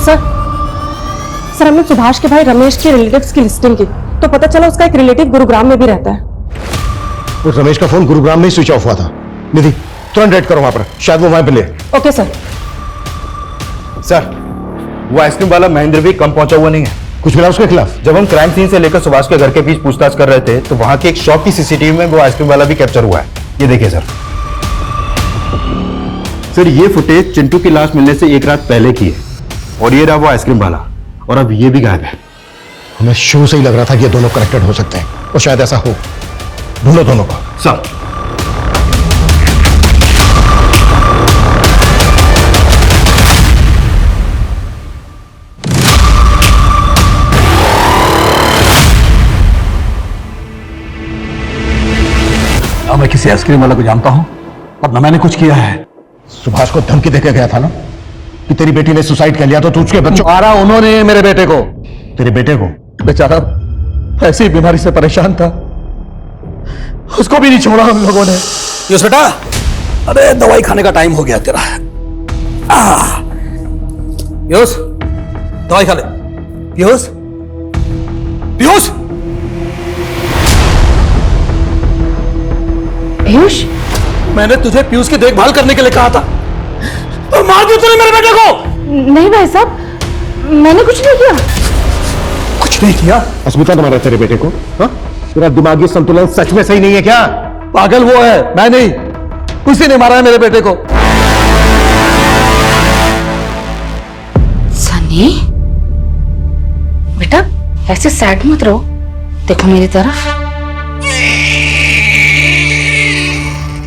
सर हमने सुभाष के भाई रमेश के रिलेटिव्स की लिस्टिंग की तो पता चला उसका एक रिलेटिव गुरुग्राम में भी रहता है। उस रमेश का फोन गुरुग्राम में ही स्विच ऑफ हुआ था। निधि तुरंत रेड करो वहां पर, शायद वो वहां पे ले। Okay sir. सर वो आइसक्रीम वाला महेंद्र भी कम पहुंचा हुआ नहीं है। कुछ मिला उसके खिलाफ? जब हम क्राइम सीन से लेकर सुभाष के घर के बीच पूछताछ कर रहे थे तो वहां के एक शॉप की सीसीटीवी में वो आइसक्रीम वाला भी कैप्चर हुआ है। ये देखिए सर। सर ये फुटेज चिंटू की लाश मिलने से 1 रात पहले की है और ये रहा वो आइसक्रीम वाला, और अब ये भी गायब है। हमें शुरू से ही लग रहा था कि ये दोनों कनेक्टेड हो सकते हैं और शायद ऐसा हो। ढूंढो दोनों को। सर ना मैं किसी आइसक्रीम वाले को जानता हूं और ना मैंने कुछ किया है। सुभाष को धमकी देके गया था ना कि तेरी बेटी ने सुसाइड कर लिया तो तू उसके बच्चों। मारा उन्होंने मेरे बेटे को। तेरे बेटे को? बेचारा ऐसी बीमारी से परेशान था, उसको भी नहीं छोड़ा हम लोगों ने। यस बेटा, अरे दवाई खाने का टाइम हो गया तेरा। पीयूष दवाई खा ले। पीयूष पीयूष पीयूष, मैंने तुझे पीयूष की देखभाल करने के लिए कहा था, तो मार दिया तूने मेरे बेटे को। नहीं भाई साहब, मैंने कुछ नहीं किया। कुछ नहीं किया? अस्मिता ने मारा तेरे बेटे को? हाँ? तेरा दिमागी संतुलन सच में सही नहीं है क्या? पागल वो है, मैं नहीं। किसी ने मारा है मेरे बेटे को। सनी बेटा ऐसे सैड मत रहो, देखो मेरी तरफ।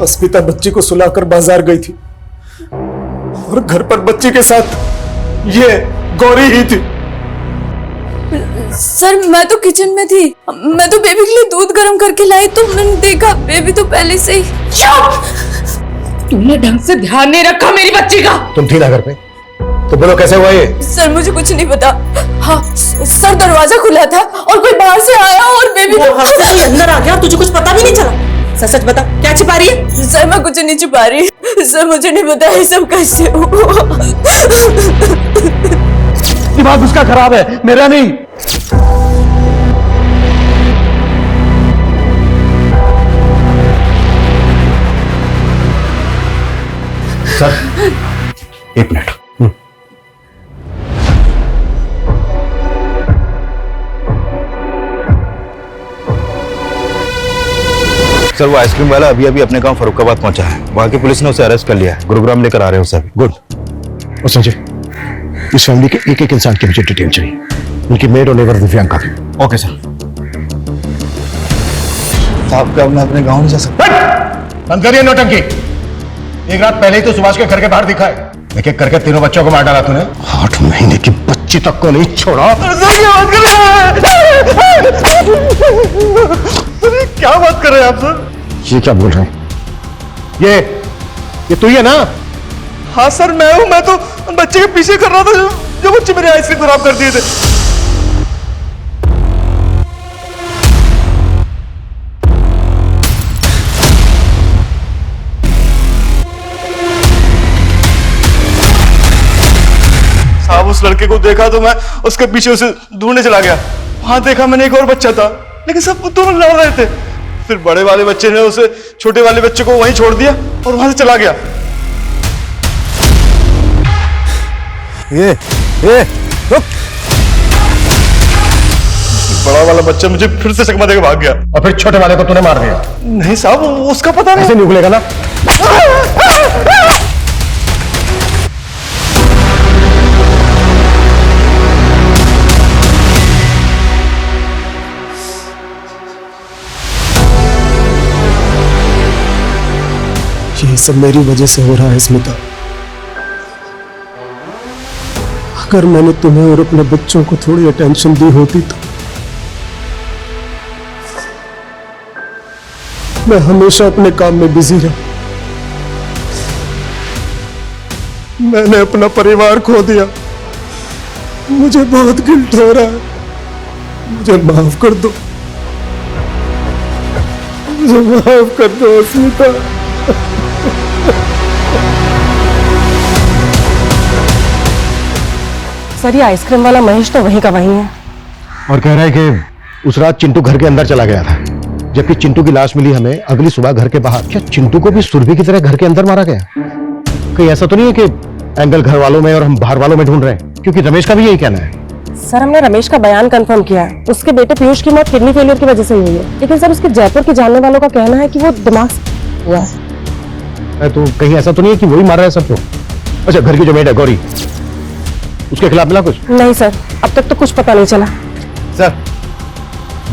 अस्मिता बच्ची को सुलाकर बाजार गई थी और घर पर बच्ची के साथ ये गौरी ही थी। सर मैं तो किचन में थी, मैं तो बेबी के लिए दूध गर्म करके लाई तो मैंने देखा बेबी तो पहले से ही। चुप! तुमने ढंग से ध्यान नहीं रखा मेरी बच्ची का। तुम थी ना घर पे, तो बोलो कैसे हुआ ये? सर मुझे कुछ नहीं पता। हाँ सर दरवाजा खुला था और कोई बाहर से आया और बेबी तो कोई अंदर आ गया, तुझे कुछ पता भी नहीं चला? सच सच बता, क्या छिपा रही है? सर मैं कुछ नहीं छिपा रही, सर मुझे नहीं पता ये सब कैसे हुआ। दिमाग उसका खराब है, मेरा नहीं। Sir 1 minute. सर वो आइसक्रीम वाला अभी अभी अपने गांव फरुखाबाद पहुंचा है। वहां की पुलिस ने उसे अरेस्ट कर लिया है, गुरुग्राम लेकर आ रहे हैं उसे। गुड। और संजय, इस फैमिली के एक इंसान की मुझे डिटेल चाहिए, उनकी मेड और नेबर दिव्यांका की। Okay sir. साहब का मैं अपने गांव नहीं जा सकता। बंद करिए नौटंकी। 1 रात पहले ही तो सुभाष के घर के बाहर दिखा है। एक एक करके 3 बच्चों को मार डाला तूने। 8 महीने की बच्ची तक को नहीं छोड़ा। क्या बात कर रहे हैं आप सर? ये क्या बोल रहे हैं? ये तू ही है ना? हाँ सर मैं हूं। मैं तो बच्चे के पीछे कर रहा था जो बच्चे मेरे आइसक्रीम खराब कर दिए थे। साहब उस लड़के को देखा तो मैं उसके पीछे उसे ढूंढने चला गया। वहां देखा मैंने एक और बच्चा था, लेकिन सब दोनों लड़ रहे थे। फिर बड़े वाले बच्चे ने उसे छोटे वाले बच्चे को वहीं छोड़ दिया और वहां से चला गया। ये रुक। बड़ा वाला बच्चा मुझे फिर से चकमा देकर भाग गया। और फिर छोटे वाले को तूने मार दिया? नहीं साहब, उसका पता नहीं। ऐसे नहीं उगलेगा ना। ये सब मेरी वजह से हो रहा है स्मिता। अगर मैंने तुम्हें और अपने बच्चों को थोड़ी अटेंशन दी होती तो मैं हमेशा अपने काम में बिजी रहा। मैंने अपना परिवार खो दिया। मुझे बहुत गिल्ट हो रहा है। मुझे माफ कर दो, मुझे माफ कर दो स्मिता। सर ये आइसक्रीम वाला महेश तो वहीं का वहीं है। और कह रहा है कि उस रात चिंटू घर के अंदर चला गया था, जबकि चिंटू की लाश मिली हमें अगली सुबह घर के बाहर। क्या चिंटू को भी सुरभि की तरह घर के अंदर मारा गया? कहीं ऐसा तो नहीं है कि एंगल घर वालों में और हम बाहर वालों में ढूंढ रहे हैं? क्योंकि रमेश का भी यही कहना है। सर हमने रमेश का बयान कंफर्म किया है। उसके बेटे पीयूष की मौत किडनी फेलियर की वजह से हुई है, लेकिन सर उसके जयपुर के जानने वालों का कहना है कि वो दिमाग से हुआ है। तो कहीं ऐसा तो नहीं है कि वही मार रहा है सबको? अच्छा, घर की जो मेड है गौरी, उसके खिलाफ मिला कुछ? नहीं सर, अब तक तो कुछ पता नहीं चला। सर,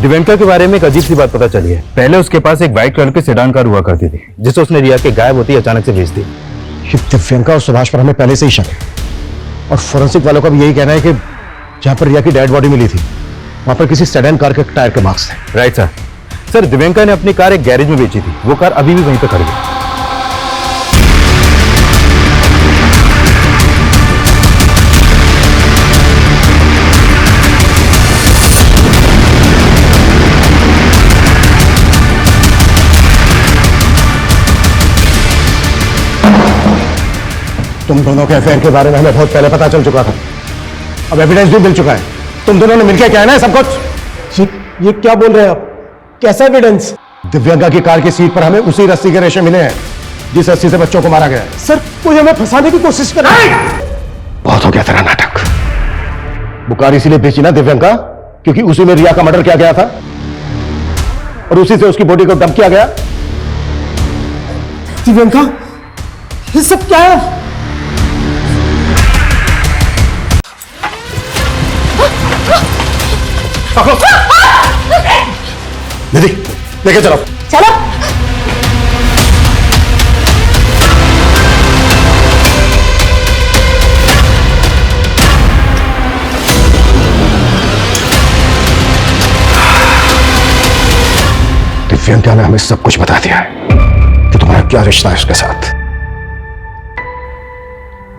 दिव्यांका के बारे में एक अजीब सी बात पता चली है। पहले उसके पास एक व्हाइट कलर की सेडान कार हुआ करती थी, जिसे उसने रिया के गायब होती अचानक से बेच दी। दिव्यांका और सुभाष पर हमें पहले से ही शक है, और फोरेंसिक वालों का भी यही कहना है कि जहां पर रिया की डेड बॉडी मिली थी वहां पर किसी सेडान कार के टायर के मार्क्स थे। Right sir. सर, दिव्यांका ने अपनी कार एक गैरेज में बेची थी। वो कार अभी भी वहीं पर खड़ी है। तुम दोनों के अफेयर के बारे में हमें बहुत पहले पता चल चुका था। अब एविडेंस भी मिल चुका है। तुम दोनों ने मिलकर क्या है ना सब कुछ। ये क्या बोल रहे हैं आप? कैसा एविडेंस? दिव्यांका की कार की सीट पर हमें उसी रस्सी के रेशे मिले हैं जिस रस्सी से बच्चों को मारा गया है। सर, कोई हमें फंसाने की कोशिश कर रहा है। बहुत हो गया तेरा नाटक। वो कार इसीलिए बेची ना दिव्यांका, क्योंकि उसी में रिया का मर्डर किया गया था और उसी से उसकी बॉडी को डंप किया गया। दिव्यांका, ये सब क्या है? दीदी, लेके चलो। चलो। दिव्यांका ने हमें सब कुछ बता दिया है कि तुम्हारा क्या रिश्ता है उसके साथ,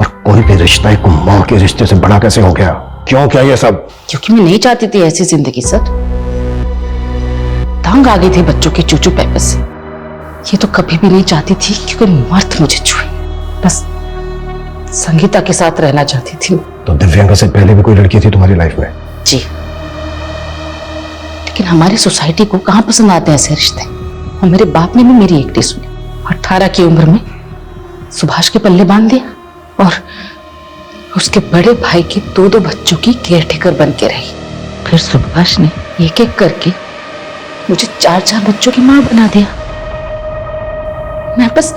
और कोई भी रिश्ता एक मां के रिश्ते से बड़ा कैसे हो गया? क्यों क्या ये सब? क्योंकि मैं नहीं चाहती थी ऐसी जिंदगी सर। तंग आ गई थी बच्चों के चूचू पैपे से। ये तो कभी भी नहीं चाहती थी क्योंकि मर्द मुझे छुए। बस संगीता के साथ रहना चाहती थी। तो दिव्यांका से पहले भी कोई लड़की थी तुम्हारी लाइफ में? जी, लेकिन हमारी सोसाइटी को कहाँ पसंद आते हैं ऐसे रिश्ते। और मेरे बाप ने भी मेरी एक नहीं सुनी। 18 की उम्र में सुभाष के पल्ले बांध दिया और उसके बड़े भाई के 2 बच्चों की केयरटेकर बन के रही। फिर सुभाष ने एक एक करके मुझे 4 बच्चों की मां बना दिया। मैं बस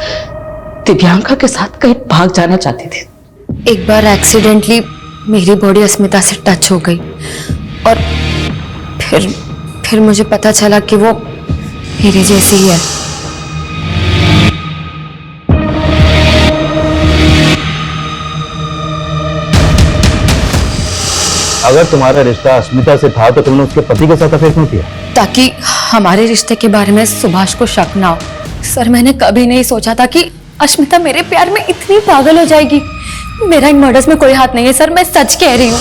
दिव्यांका के साथ कहीं भाग जाना चाहती थी। एक बार एक्सीडेंटली मेरी बॉडी अस्मिता से टच हो गई और फिर मुझे पता चला कि वो मेरे जैसी ही है। अगर तुम्हारा रिश्ता अस्मिता से था तो तुमने उसके पति के साथ अफेयर क्यों किया? ताकि हमारे रिश्ते के बारे में सुभाष को शक ना हो। सर, मैंने कभी नहीं सोचा था कि अस्मिता मेरे प्यार में इतनी पागल हो जाएगी। मेरा इन मर्डर्स में कोई हाथ नहीं है सर, मैं सच कह रही हूँ।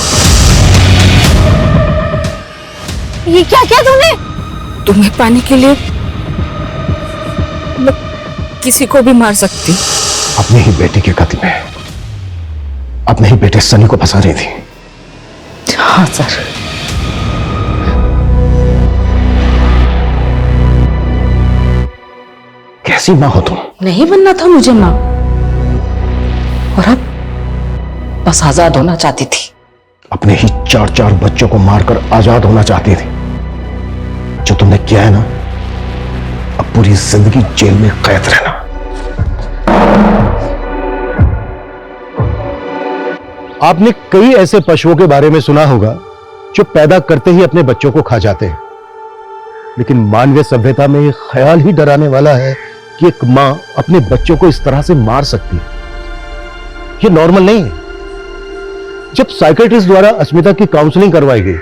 ये क्या किया तूने? तुम्हें पाने के लिए मैं किसी को भी मार सकती। अपने ही बेटे के कत्ल में अपने ही बेटे सनी को फंसा रही थी। हाँ सर, कैसी माँ हो तुम? नहीं बनना था मुझे माँ, और अब बस आजाद होना चाहती थी। अपने ही 4 बच्चों को मारकर आजाद होना चाहती थी। जो तुमने किया है ना, अब पूरी जिंदगी जेल में कैद रहना। आपने कई ऐसे पशुओं के बारे में सुना होगा जो पैदा करते ही अपने बच्चों को खा जाते हैं, लेकिन मानवीय सभ्यता में यह ख्याल ही डराने वाला है कि एक मां अपने बच्चों को इस तरह से मार सकती है। यह नॉर्मल नहीं है। जब साइकियाट्रिस्ट द्वारा अस्मिता की काउंसलिंग करवाई गई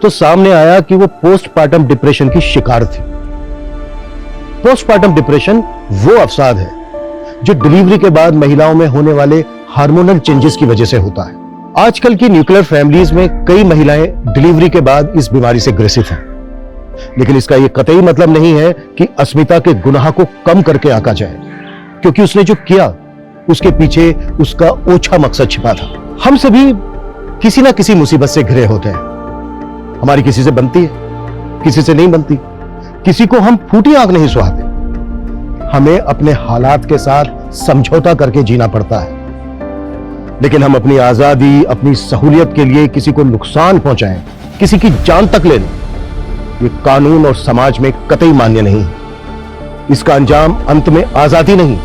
तो सामने आया कि वो पोस्टपार्टम डिप्रेशन की शिकार थी। पोस्टपार्टम डिप्रेशन वो अवसाद है जो डिलीवरी के बाद महिलाओं में होने वाले हार्मोनल चेंजेस की वजह से होता है। आजकल की न्यूक्लियर फैमिलीज में कई महिलाएं डिलीवरी के बाद इस बीमारी से ग्रसित हैं, लेकिन इसका यह कतई मतलब नहीं है कि अस्मिता के गुनाह को कम करके आंका जाए, क्योंकि उसने जो किया उसके पीछे उसका ओछा मकसद छिपा था। हम सभी किसी ना किसी मुसीबत से घिरे होते हैं। हमारी किसी से बनती है, किसी से नहीं बनती, किसी को हम फूटी आंख नहीं सुहाते। हमें अपने हालात के साथ समझौता करके जीना पड़ता है, लेकिन हम अपनी आजादी, अपनी सहूलियत के लिए किसी को नुकसान पहुंचाएं, किसी की जान तक ले लें, ये कानून और समाज में कतई मान्य नहीं है। इसका अंजाम अंत में आजादी नहीं,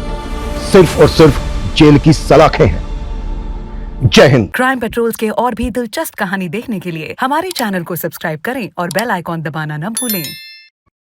सिर्फ और सिर्फ जेल की सलाखें हैं। जय हिंद। क्राइम पेट्रोल्स के और भी दिलचस्प कहानी देखने के लिए हमारे चैनल को सब्सक्राइब करें और बेल आइकॉन दबाना न भूलें।